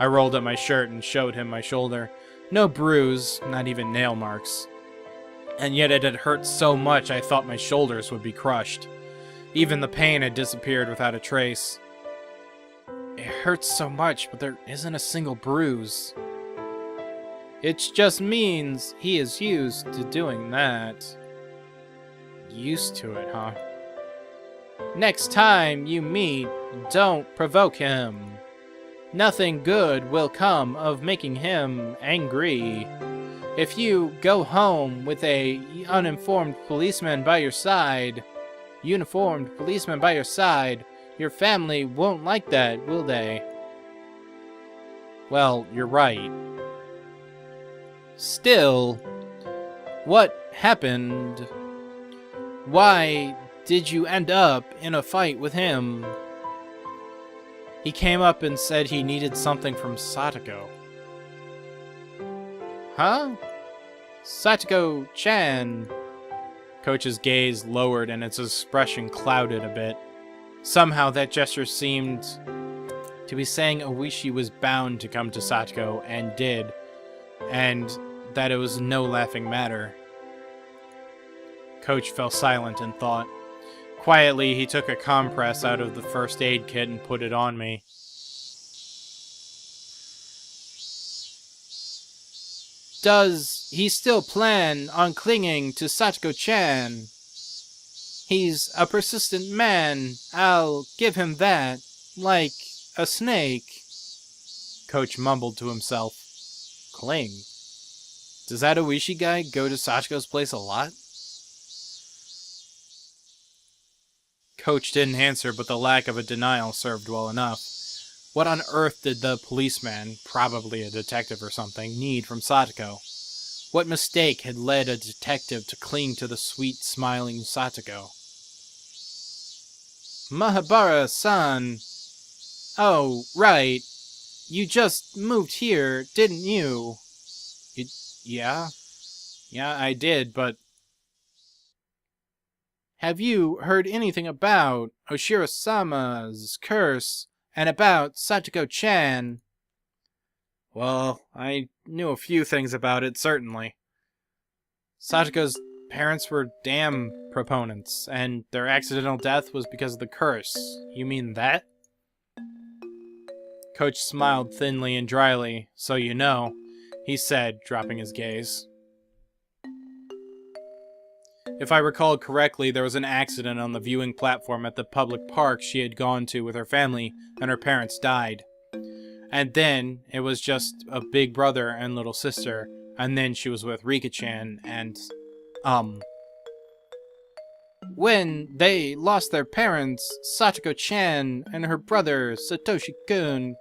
I rolled up my shirt and showed him my shoulder. No bruise, not even nail marks. And yet it had hurt so much I thought my shoulders would be crushed. Even the pain had disappeared without a trace. It hurts so much, but there isn't a single bruise. It just means he is used to doing that. Used to it, huh? Next time you meet, don't provoke him. Nothing good will come of making him angry. If you go home with a uniformed policeman by your side, your family won't like that, will they? Well, you're right. Still, what happened? Why did you end up in a fight with him? He came up and said he needed something from Satoko. Huh? Satoko-chan. Coach's gaze lowered and its expression clouded a bit. Somehow that gesture seemed to be saying Ooishi was bound to come to Satoko, and did, and that it was no laughing matter. Coach fell silent in thought. Quietly, he took a compress out of the first aid kit and put it on me. Does he still plan on clinging to Satoko-chan? He's a persistent man, I'll give him that. Like a snake. Coach mumbled to himself. Cling? Does that Ooishi guy go to Satsuko's place a lot? Coach didn't answer, but the lack of a denial served well enough. What on earth did the policeman, probably a detective or something, need from Satoko? What mistake had led a detective to cling to the sweet, smiling Satoko? Mahabara-san. Oh, right. You just moved here, didn't you? Yeah? Yeah, I did, but... Have you heard anything about Oshiro-sama's curse and about Satoko-chan? Well, I knew a few things about it, certainly. Satoko's parents were dam proponents, and their accidental death was because of the curse. You mean that? Coach smiled thinly and dryly. So you know, he said, dropping his gaze. If I recalled correctly, there was an accident on the viewing platform at the public park she had gone to with her family, and her parents died. And then, it was just a big brother and little sister, and then she was with Rika-chan, and, When they lost their parents, Satoko-chan and her brother, Satoshi-kun,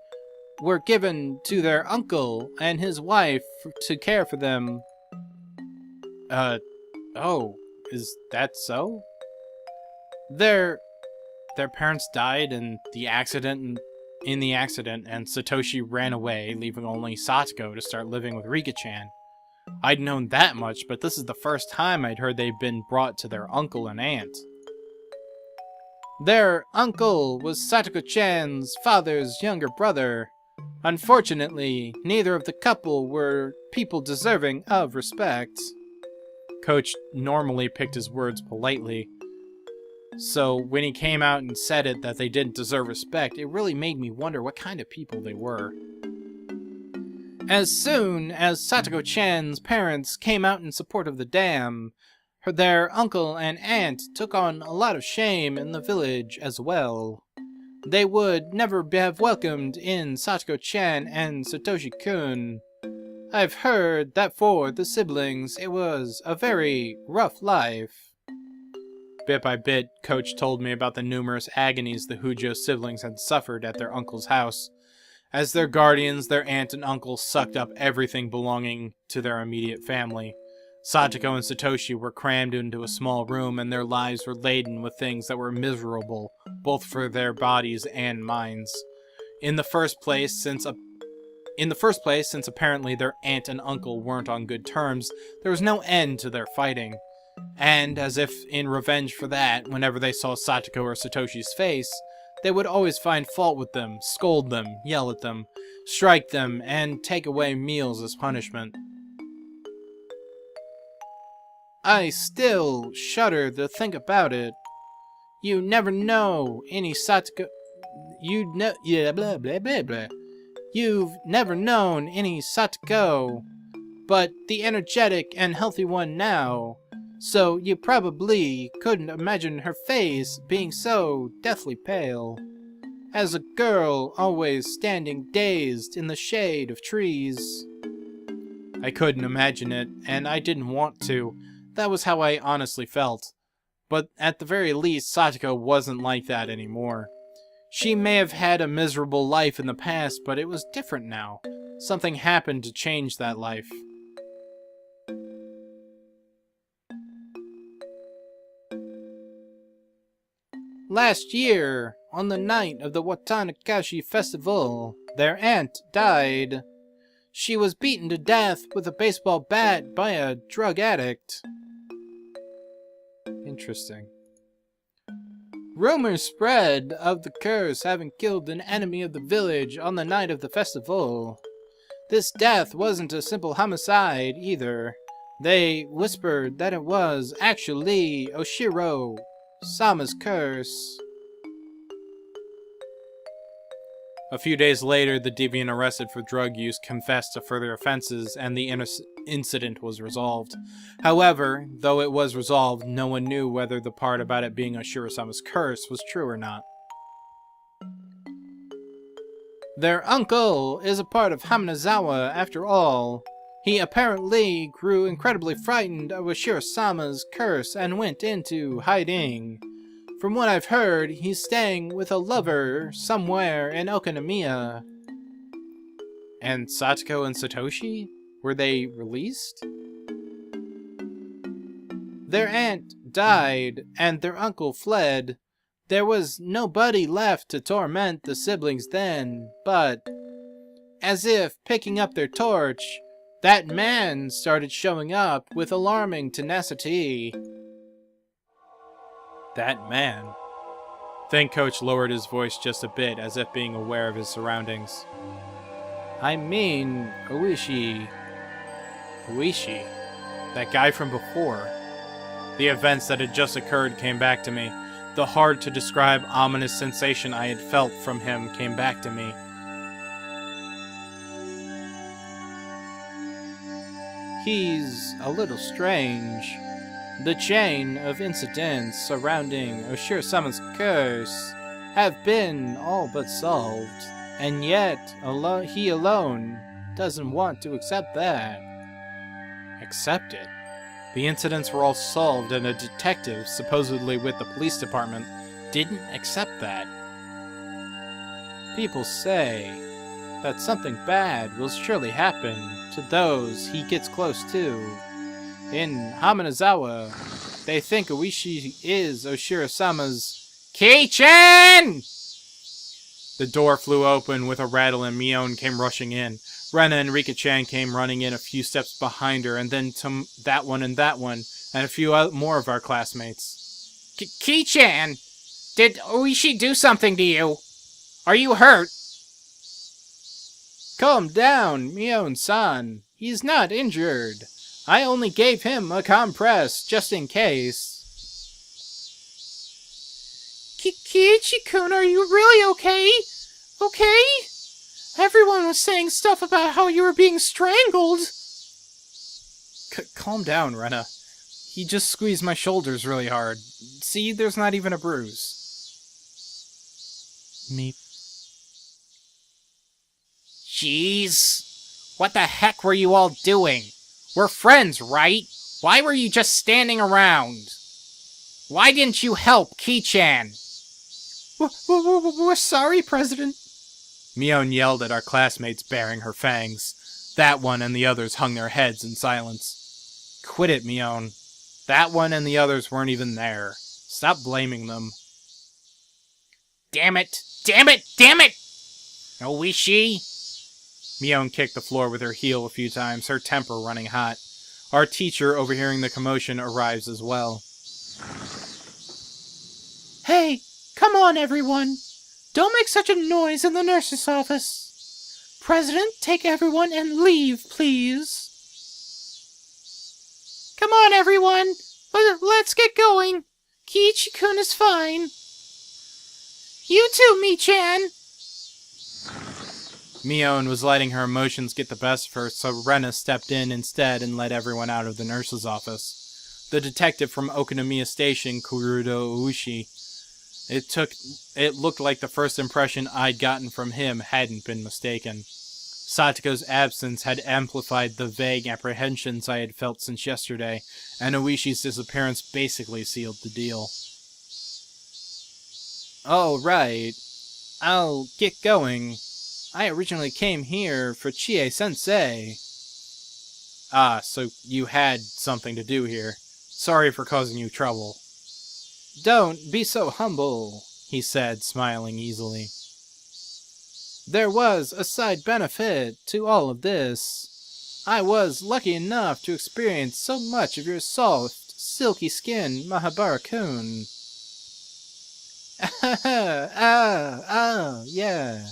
were given to their uncle and his wife to care for them. Oh, is that so? Their parents died in the accident, and Satoshi ran away, leaving only Satoko to start living with Rika-chan. I'd known that much, but this is the first time I'd heard they'd been brought to their uncle and aunt. Their uncle was Satoko-chan's father's younger brother. Unfortunately, neither of the couple were people deserving of respect. Coach normally picked his words politely, so when he came out and said it that they didn't deserve respect, it really made me wonder what kind of people they were. As soon as Satoko-chan's parents came out in support of the dam, their uncle and aunt took on a lot of shame in the village as well. They would never have welcomed in Satoko-chan and Satoshi-kun. I've heard that for the siblings it was a very rough life. Bit by bit, Coach told me about the numerous agonies the Hujo siblings had suffered at their uncle's house. As their guardians, their aunt and uncle sucked up everything belonging to their immediate family. Satoko and Satoshi were crammed into a small room, and their lives were laden with things that were miserable, both for their bodies and minds. In the first place, since apparently their aunt and uncle weren't on good terms, there was no end to their fighting. And, as if in revenge for that, whenever they saw Satoko or Satoshi's face, they would always find fault with them, scold them, yell at them, strike them, and take away meals as punishment. I still shudder to think about it. You never know any Satoko... You've never known any Satoko, but the energetic and healthy one now, so you probably couldn't imagine her face being so deathly pale. As a girl always standing dazed in the shade of trees. I couldn't imagine it, and I didn't want to. That was how I honestly felt. But at the very least, Satoko wasn't like that anymore. She may have had a miserable life in the past, but it was different now. Something happened to change that life. Last year, on the night of the Watanakashi festival, their aunt died. She was beaten to death with a baseball bat by a drug addict. Interesting. Rumors spread of the curse having killed an enemy of the village on the night of the festival. This death wasn't a simple homicide either. They whispered that it was actually Oshiro-sama's curse. A few days later, the deviant arrested for drug use confessed to further offenses, and the incident was resolved. However, though it was resolved, no one knew whether the part about it being Oshiro-sama's curse was true or not. Their uncle is a part of Haminizawa, after all. He apparently grew incredibly frightened of Oshiro-sama's curse and went into hiding. From what I've heard, he's staying with a lover somewhere in Okinomiya. And Satoko and Satoshi? Were they released? Their aunt died, and their uncle fled. There was nobody left to torment the siblings then, but as if picking up their torch, that man started showing up with alarming tenacity. That man? Then Coach lowered his voice just a bit, as if being aware of his surroundings. I mean, Ooishi. Ooishi? That guy from before. The events that had just occurred came back to me. The hard-to-describe ominous sensation I had felt from him came back to me. He's a little strange. The chain of incidents surrounding Oshiro-sama's curse have been all but solved, and yet he alone doesn't want to accept that. Accept it? The incidents were all solved, and a detective, supposedly with the police department, didn't accept that. People say that something bad will surely happen to those he gets close to. In Haminizawa, they think Ooishi is Oshiro-sama's Keiichi! The door flew open with a rattle and Mion came rushing in. Rena and Rika-chan came running in a few steps behind her, and then that one, and a few more of our classmates. Keiichi! Did Ooishi do something to you? Are you hurt? Calm down, Mion-san. He's not injured. I only gave him a compress, just in case. Keiichi-kun, are you really okay? Okay? Everyone was saying stuff about how you were being strangled. Calm down, Rena. He just squeezed my shoulders really hard. See, there's not even a bruise. Meep. Jeez. What the heck were you all doing? We're friends, right? Why were you just standing around? Why didn't you help Kei-chan? We're sorry, President. Mion yelled at our classmates, baring her fangs. That one and the others hung their heads in silence. Quit it, Mion. That one and the others weren't even there. Stop blaming them. Damn it! Damn it! Damn it! Ooishi? Mion kicked the floor with her heel a few times, her temper running hot. Our teacher, overhearing the commotion, arrives as well. Hey, come on, everyone. Don't make such a noise in the nurse's office. President, take everyone and leave, please. Come on, everyone. Let's get going. Keiichi-kun is fine. You too, Mi-chan. Mion was letting her emotions get the best of her, so Rena stepped in instead and led everyone out of the nurse's office. The detective from Okinomiya Station, Kurudo Ooishi. It looked like the first impression I'd gotten from him hadn't been mistaken. Satoko's absence had amplified the vague apprehensions I had felt since yesterday, and Ooishi's disappearance basically sealed the deal. All right. I'll get going. I originally came here for Chie-sensei. Ah, so you had something to do here. Sorry for causing you trouble. Don't be so humble, he said, smiling easily. There was a side benefit to all of this. I was lucky enough to experience so much of your soft, silky skin, Mahabara-kun. Yeah.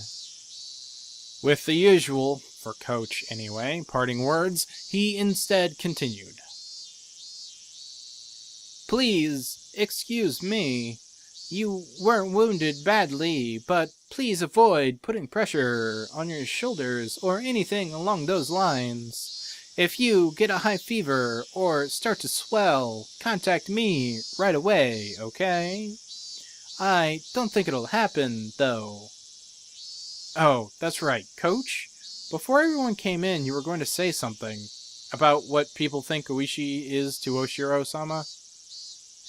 With the usual, for Coach anyway, parting words, he instead continued. Please, excuse me. You weren't wounded badly, but please avoid putting pressure on your shoulders or anything along those lines. If you get a high fever or start to swell, contact me right away, okay? I don't think it'll happen, though. Oh, that's right. Coach? Before everyone came in, you were going to say something about what people think Ooishi is to Oshiro-sama?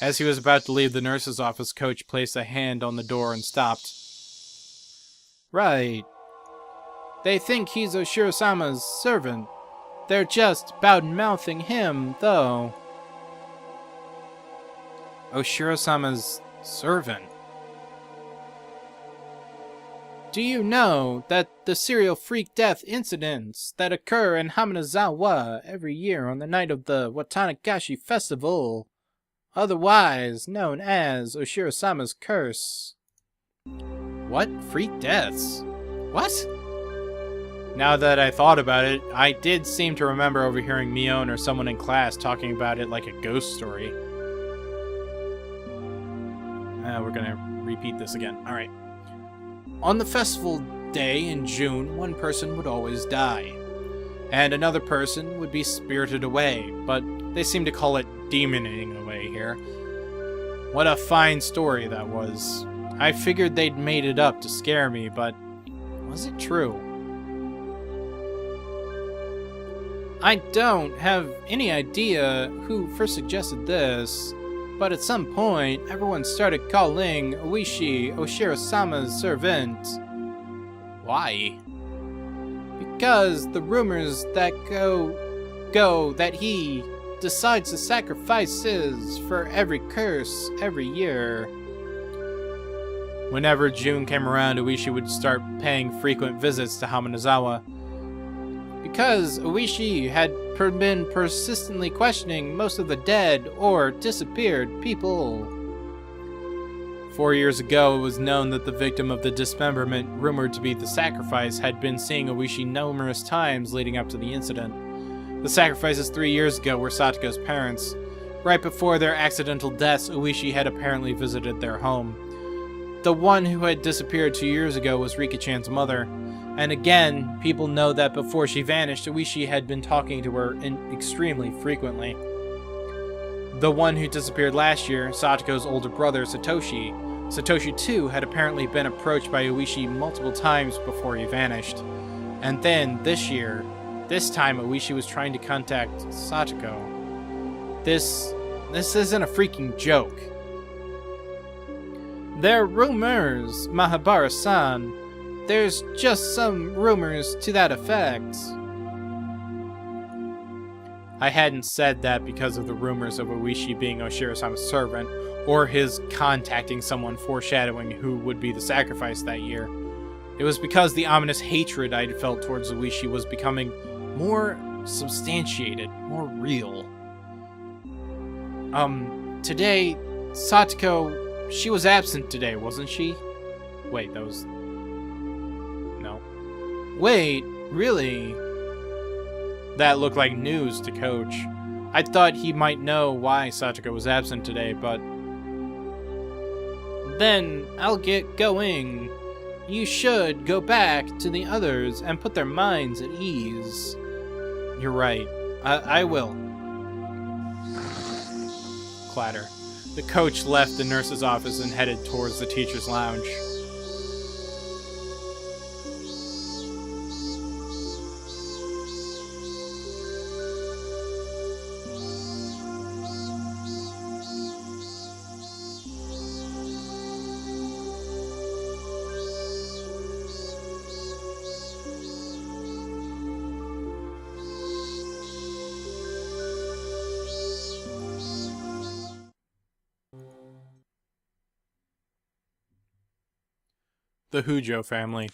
As he was about to leave the nurse's office, Coach placed a hand on the door and stopped. Right. They think he's Oshiro-sama's servant. They're just bad-mouthing him, though. Oshiro-sama's servant? Do you know that the serial freak death incidents that occur in Haminizawa every year on the night of the Watanagashi Festival, otherwise known as Oshiro-sama's curse? What? Freak deaths? What? Now that I thought about it, I did seem to remember overhearing Mion or someone in class talking about it like a ghost story. We're gonna repeat this again. Alright. On the festival day in June, one person would always die, and another person would be spirited away, but they seem to call it demoning away here. What a fine story that was. I figured they'd made it up to scare me, but was it true? I don't have any idea who first suggested this, but at some point, everyone started calling Ooishi Oshiro-sama's servant. Why? Because the rumors that go that he decides to sacrifices for every curse every year. Whenever June came around, Ooishi would start paying frequent visits to Haminizawa. Because Ooishi had been persistently questioning most of the dead or disappeared people. 4 years ago, it was known that the victim of the dismemberment, rumored to be the sacrifice, had been seeing Ooishi numerous times leading up to the incident. The sacrifices 3 years ago were Satoko's parents. Right before their accidental deaths, Ooishi had apparently visited their home. The one who had disappeared 2 years ago was Rika-chan's mother. And again, people know that before she vanished, Ooishi had been talking to her extremely frequently. The one who disappeared last year, Satoko's older brother, Satoshi. Satoshi too had apparently been approached by Ooishi multiple times before he vanished. And then, this year, this time Ooishi was trying to contact Satoko. This isn't a freaking joke. They're rumors, Mahabara-san. There's just some rumors to that effect. I hadn't said that because of the rumors of Ooishi being Oshiro-sama's servant, or his contacting someone foreshadowing who would be the sacrifice that year. It was because the ominous hatred I'd felt towards Ooishi was becoming more substantiated, more real. Today, Satoko, she was absent today, wasn't she? Wait, that was... No. Wait, really? That looked like news to Coach. I thought he might know why Satoko was absent today, but... Then, I'll get going. You should go back to the others and put their minds at ease. You're right. I will. Clatter. The coach left the nurse's office and headed towards the teacher's lounge. The Hujo family.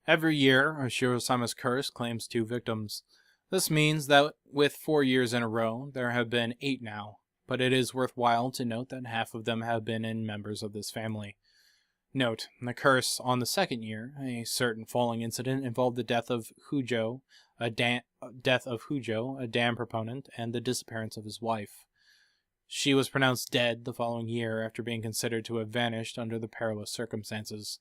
Every year, Oshiro-sama's curse claims 2 victims. This means that with 4 years in a row, there have been 8 now, but it is worthwhile to note that half of them have been in members of this family. Note, the curse on the 2nd year, a certain falling incident involved the death of Hujo, a dam proponent, and the disappearance of his wife. She was pronounced dead the following year after being considered to have vanished under the perilous circumstances.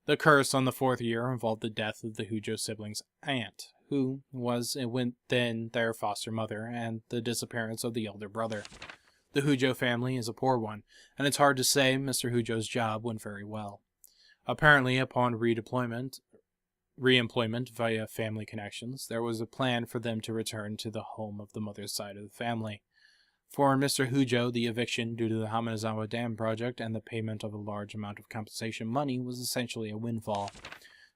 The curse on the 4th year involved the death of the Hujo siblings' aunt, who was then their foster mother, and the disappearance of the elder brother. The Hujo family is a poor one, and it's hard to say Mr. Hujo's job went very well. Apparently, upon reemployment via family connections, there was a plan for them to return to the home of the mother's side of the family. For Mr. Hujo, the eviction due to the Haminizawa Dam project and the payment of a large amount of compensation money was essentially a windfall.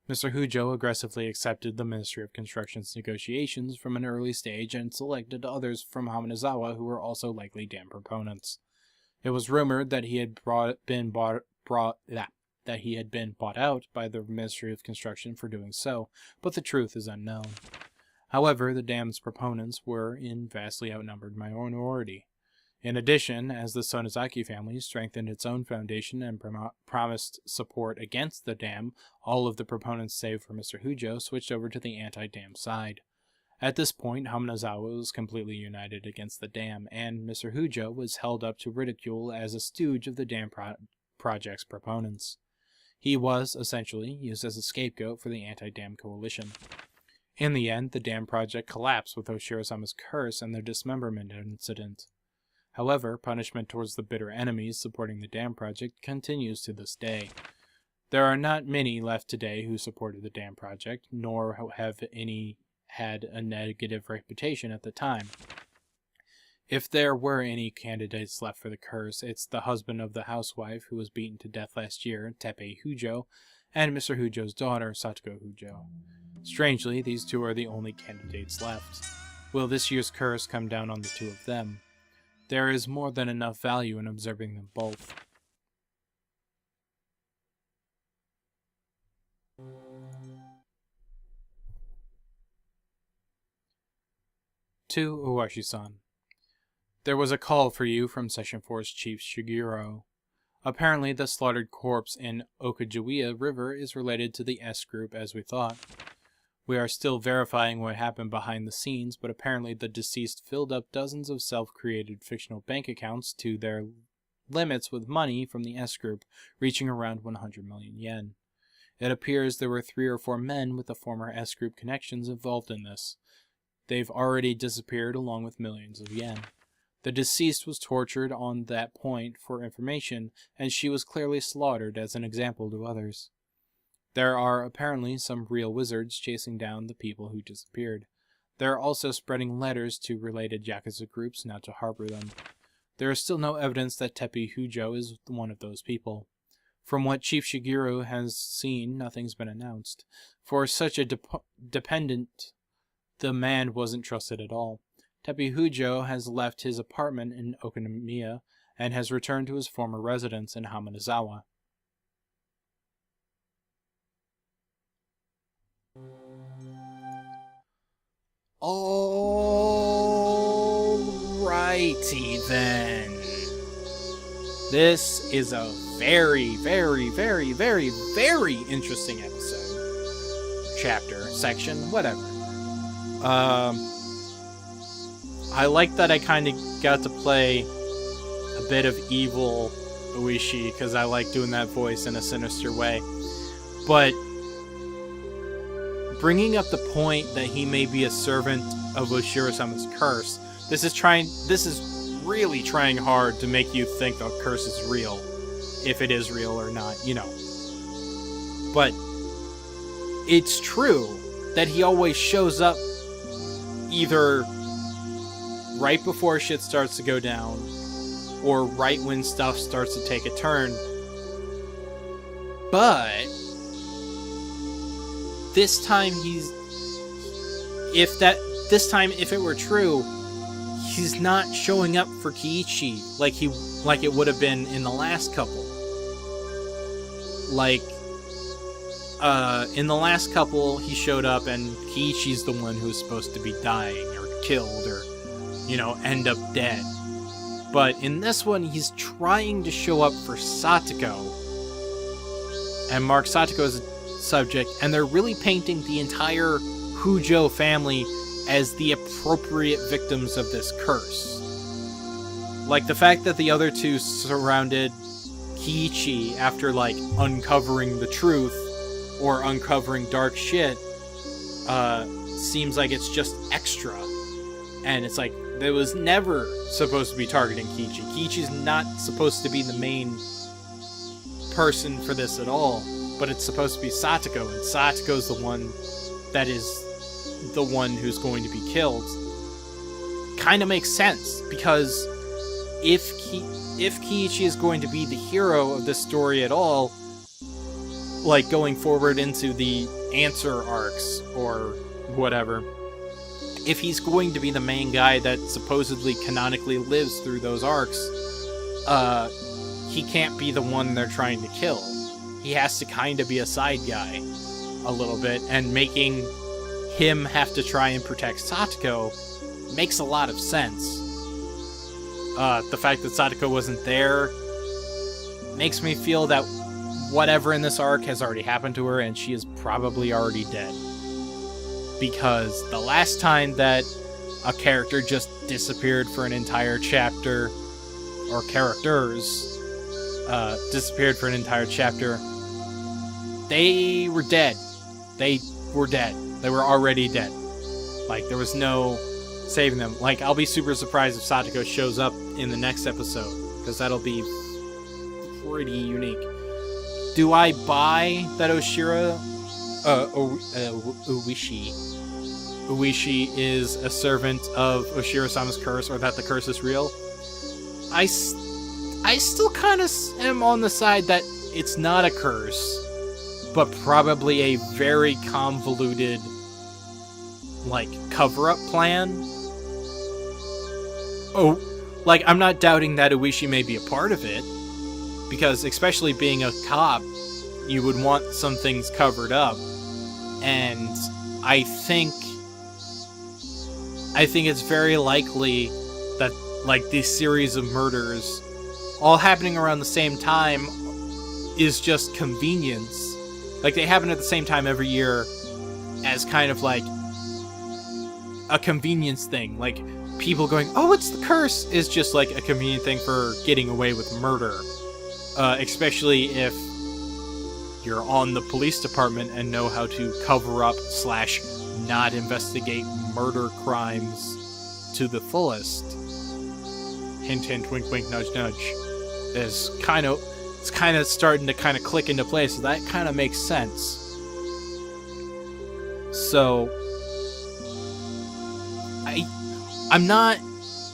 Mr. Hujo aggressively accepted the Ministry of Construction's negotiations from an early stage and selected others from Haminizawa who were also likely dam proponents. It was rumored that he had been bought out by the Ministry of Construction for doing so, but the truth is unknown. However, the dam's proponents were in vastly outnumbered minority. In addition, as the Sonozaki family strengthened its own foundation and promised support against the dam, all of the proponents save for Mr. Hujo switched over to the anti-dam side. At this point, Haminizawa was completely united against the dam, and Mr. Hujo was held up to ridicule as a stooge of the dam project's proponents. He was, essentially, used as a scapegoat for the anti-dam coalition. In the end, the dam project collapsed with Oshiro-sama's curse and the dismemberment incident. However, punishment towards the bitter enemies supporting the dam project continues to this day. There are not many left today who supported the dam project, nor have any had a negative reputation at the time. If there were any candidates left for the curse, it's the husband of the housewife who was beaten to death last year, Teppei Hujo, and Mr. Hujo's daughter, Satoko Hujo. Strangely, these two are the only candidates left. Will this year's curse come down on the two of them? There is more than enough value in observing them both. To Ooishi-san. There was a call for you from Session 4's Chief Shiguro. Apparently the slaughtered corpse in Okajiwiya River is related to the S group as we thought. We are still verifying what happened behind the scenes, but apparently the deceased filled up dozens of self-created fictional bank accounts to their limits with money from the S group, reaching around 100 million yen. It appears there were 3 or 4 men with the former S group connections involved in this. They've already disappeared along with millions of yen. The deceased was tortured on that point for information, and she was clearly slaughtered as an example to others. There are apparently some real wizards chasing down the people who disappeared. They are also spreading letters to related Yakuza groups not to harbor them. There is still no evidence that Teppei Hujo is one of those people. From what Chief Shiguro has seen, nothing's been announced. For such a dependent, the man wasn't trusted at all. Teppei Hujo has left his apartment in Okonomiya and has returned to his former residence in Haminizawa. Alrighty then. This is a very, very, very, very, very interesting episode. Chapter, section, whatever. I like that I kind of got to play a bit of evil Ooishi, because I like doing that voice in a sinister way. But bringing up the point that he may be a servant of Oshiro-sama's curse, this is really trying hard to make you think the curse is real, if it is real or not, you know. But it's true that he always shows up either right before shit starts to go down, or right when stuff starts to take a turn. But this time if it were true, he's not showing up for Keiichi like it would have been in the last couple. In the last couple, he showed up and Keiichi's the one who's supposed to be dying or killed or, end up dead. But in this one, he's trying to show up for Satoko and mark Satoko as a subject, and they're really painting the entire Hujo family as the appropriate victims of this curse. Like, the fact that the other two surrounded Keiichi after, uncovering the truth or uncovering dark shit, seems like it's just extra. And it's like, it was never supposed to be targeting Keiichi. Keiichi's not supposed to be the main person for this at all, but it's supposed to be Satoko, and Satoko's the one that is the one who's going to be killed. Kind of makes sense, because if Keiichi is going to be the hero of this story at all, like going forward into the answer arcs or whatever, if he's going to be the main guy that supposedly canonically lives through those arcs, he can't be the one they're trying to kill. He has to kind of be a side guy a little bit, and making him have to try and protect Satoko makes a lot of sense. The fact that Satoko wasn't there makes me feel that whatever in this arc has already happened to her, and she is probably already dead. Because the last time that a character just disappeared for an entire chapter, or characters disappeared for an entire chapter, they were dead. They were dead. They were already dead. Like, there was no saving them. Like, I'll be super surprised if Satoko shows up in the next episode, because that'll be pretty unique. Do I buy that Ooishi is a servant of Oshiro-sama's curse, or that the curse is real? I still kind of am on the side that it's not a curse, but probably a very convoluted, like, cover-up plan. Oh, like, I'm not doubting that Ooishi may be a part of it, because especially being a cop, you would want some things covered up, and I think it's very likely that, like, this series of murders all happening around the same time is just convenience. Like, they happen at the same time every year as kind of like a convenience thing. Like, people going, oh, it's the curse, is just like a convenient thing for getting away with murder. Especially if you're on the police department and know how to cover up / not investigate murder crimes to the fullest. Hint, hint, wink, wink, nudge, nudge. It's kind of starting to kind of click into place, so that kind of makes sense. So, I'm not,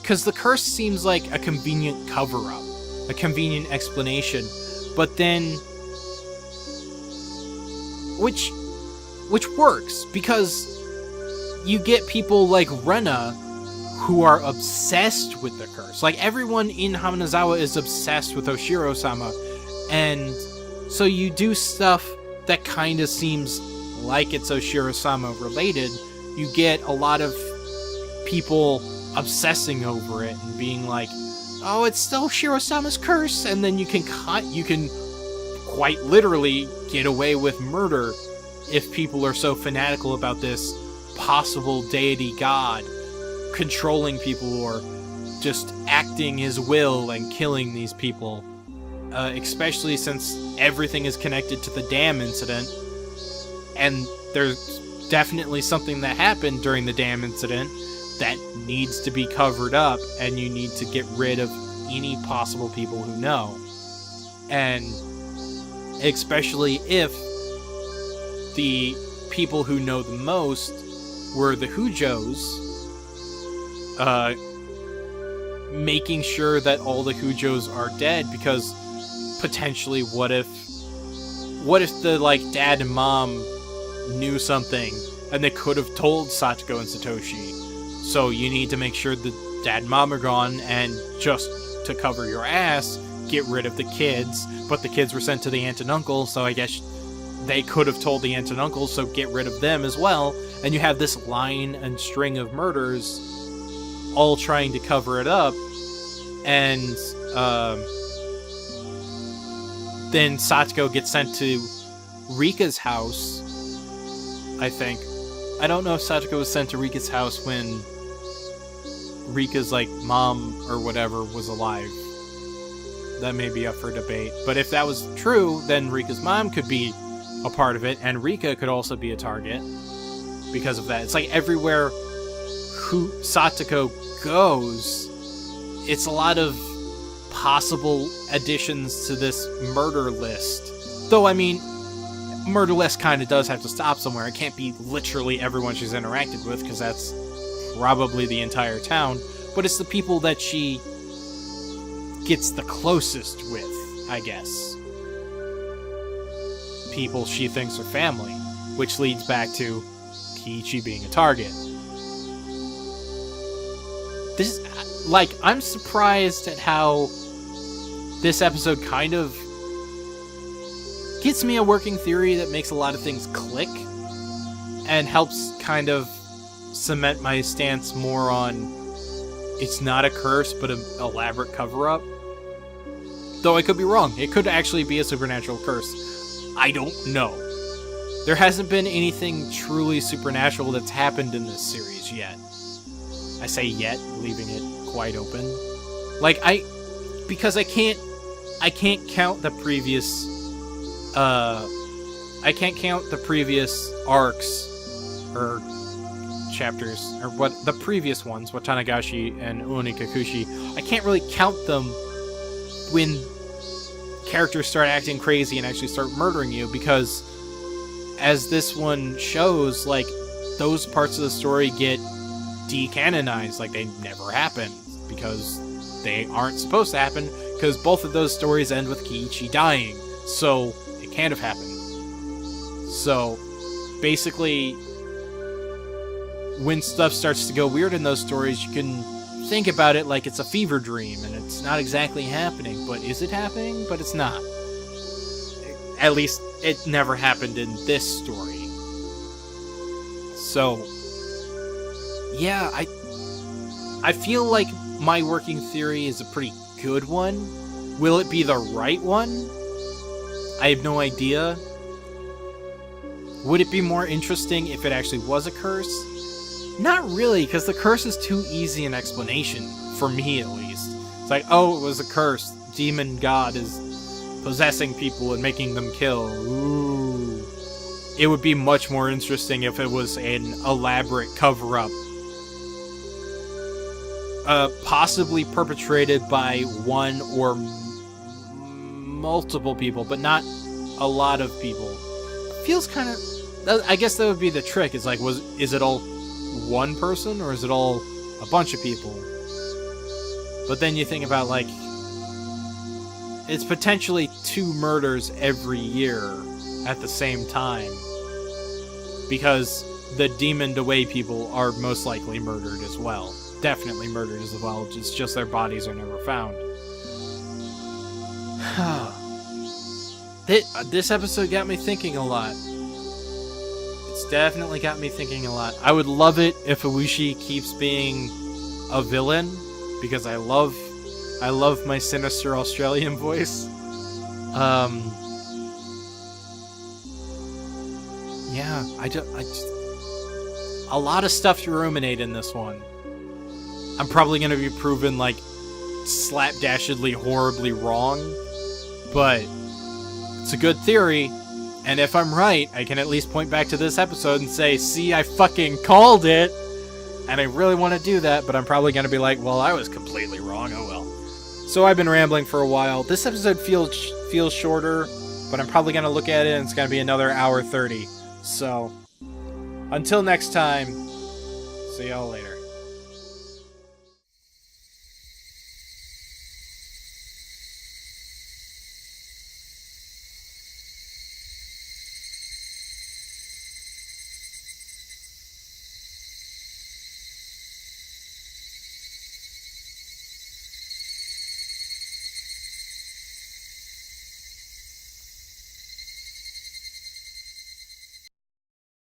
because the curse seems like a convenient cover-up, a convenient explanation, but then, which works, because you get people like Rena who are obsessed with the curse. Like, everyone in Haminizawa is obsessed with Oshiro-sama, and so you do stuff that kind of seems like it's Oshiro-sama related. You get a lot of people obsessing over it and being like, oh, it's still Oshiro-sama's curse, and then you can quite literally get away with murder if people are so fanatical about this possible deity god controlling people or just acting his will and killing these people. Especially since everything is connected to the dam incident, and there's definitely something that happened during the dam incident that needs to be covered up, and you need to get rid of any possible people who know. And especially if the people who know the most were the Hujos, making sure that all the Hujos are dead, because potentially what if the, like, dad and mom knew something and they could have told Satoko and Satoshi. So you need to make sure the dad and mom are gone, and just to cover your ass, get rid of the kids. But the kids were sent to the aunt and uncle, so I guess they could have told the aunt and uncle, so get rid of them as well. And you have this line and string of murders all trying to cover it up. And then Satoko gets sent to Rika's house, I think. I don't know if Satoko was sent to Rika's house when Rika's, like, mom or whatever was alive. That may be up for debate. But if that was true, then Rika's mom could be a part of it, and Rika could also be a target because of that. It's like everywhere Satoko goes, it's a lot of possible additions to this murder list. Though, I mean, murder list kind of does have to stop somewhere. It can't be literally everyone she's interacted with, because that's probably the entire town. But it's the people that she gets the closest with, I guess. People she thinks are family, which leads back to Keiichi being a target. This, like, I'm surprised at how this episode kind of gets me a working theory that makes a lot of things click and helps kind of cement my stance more on it's not a curse but an elaborate cover-up. Though I could be wrong. It could actually be a supernatural curse. I don't know. There hasn't been anything truly supernatural that's happened in this series yet. I say yet, leaving it quite open. Like, because I can't count the previous, I can't count the previous arcs, or chapters, or what, the previous ones, Watanagashi and Onikakushi. I can't really count them when characters start acting crazy and actually start murdering you, because as this one shows, like, those parts of the story get decanonized, like they never happened, because they aren't supposed to happen, because both of those stories end with Keiichi dying, so it can't have happened. So, basically, when stuff starts to go weird in those stories, you can think about it like it's a fever dream, and it's not exactly happening, but is it happening? But it's not. At least, it never happened in this story. So, yeah, I feel like my working theory is a pretty good one. Will it be the right one? I have no idea. Would it be more interesting if it actually was a curse? Not really, because the curse is too easy an explanation, for me at least. It's like, oh, it was a curse. Demon god is possessing people and making them kill. Ooh. It would be much more interesting if it was an elaborate cover-up. Possibly perpetrated by one or multiple people, but not a lot of people. Feels kind of... I guess that would be the trick. It's like, is it all one person, or is it all a bunch of people? But then you think about, like, it's potentially 2 murders every year at the same time, because the demoned away people are most likely murdered as well. Definitely murdered as well, it's just their bodies are never found. This episode got me thinking a lot. It's definitely got me thinking a lot. I would love it if Ooishi keeps being a villain, because I love my sinister Australian voice. Yeah, I just a lot of stuff to ruminate in this one. I'm probably going to be proven, like, slapdashedly horribly wrong, but it's a good theory, and if I'm right, I can at least point back to this episode and say, see, I fucking called it, and I really want to do that, but I'm probably going to be like, well, I was completely wrong, oh well. So I've been rambling for a while. This episode feels shorter, but I'm probably going to look at it, and it's going to be another hour 30. So, until next time, see y'all later.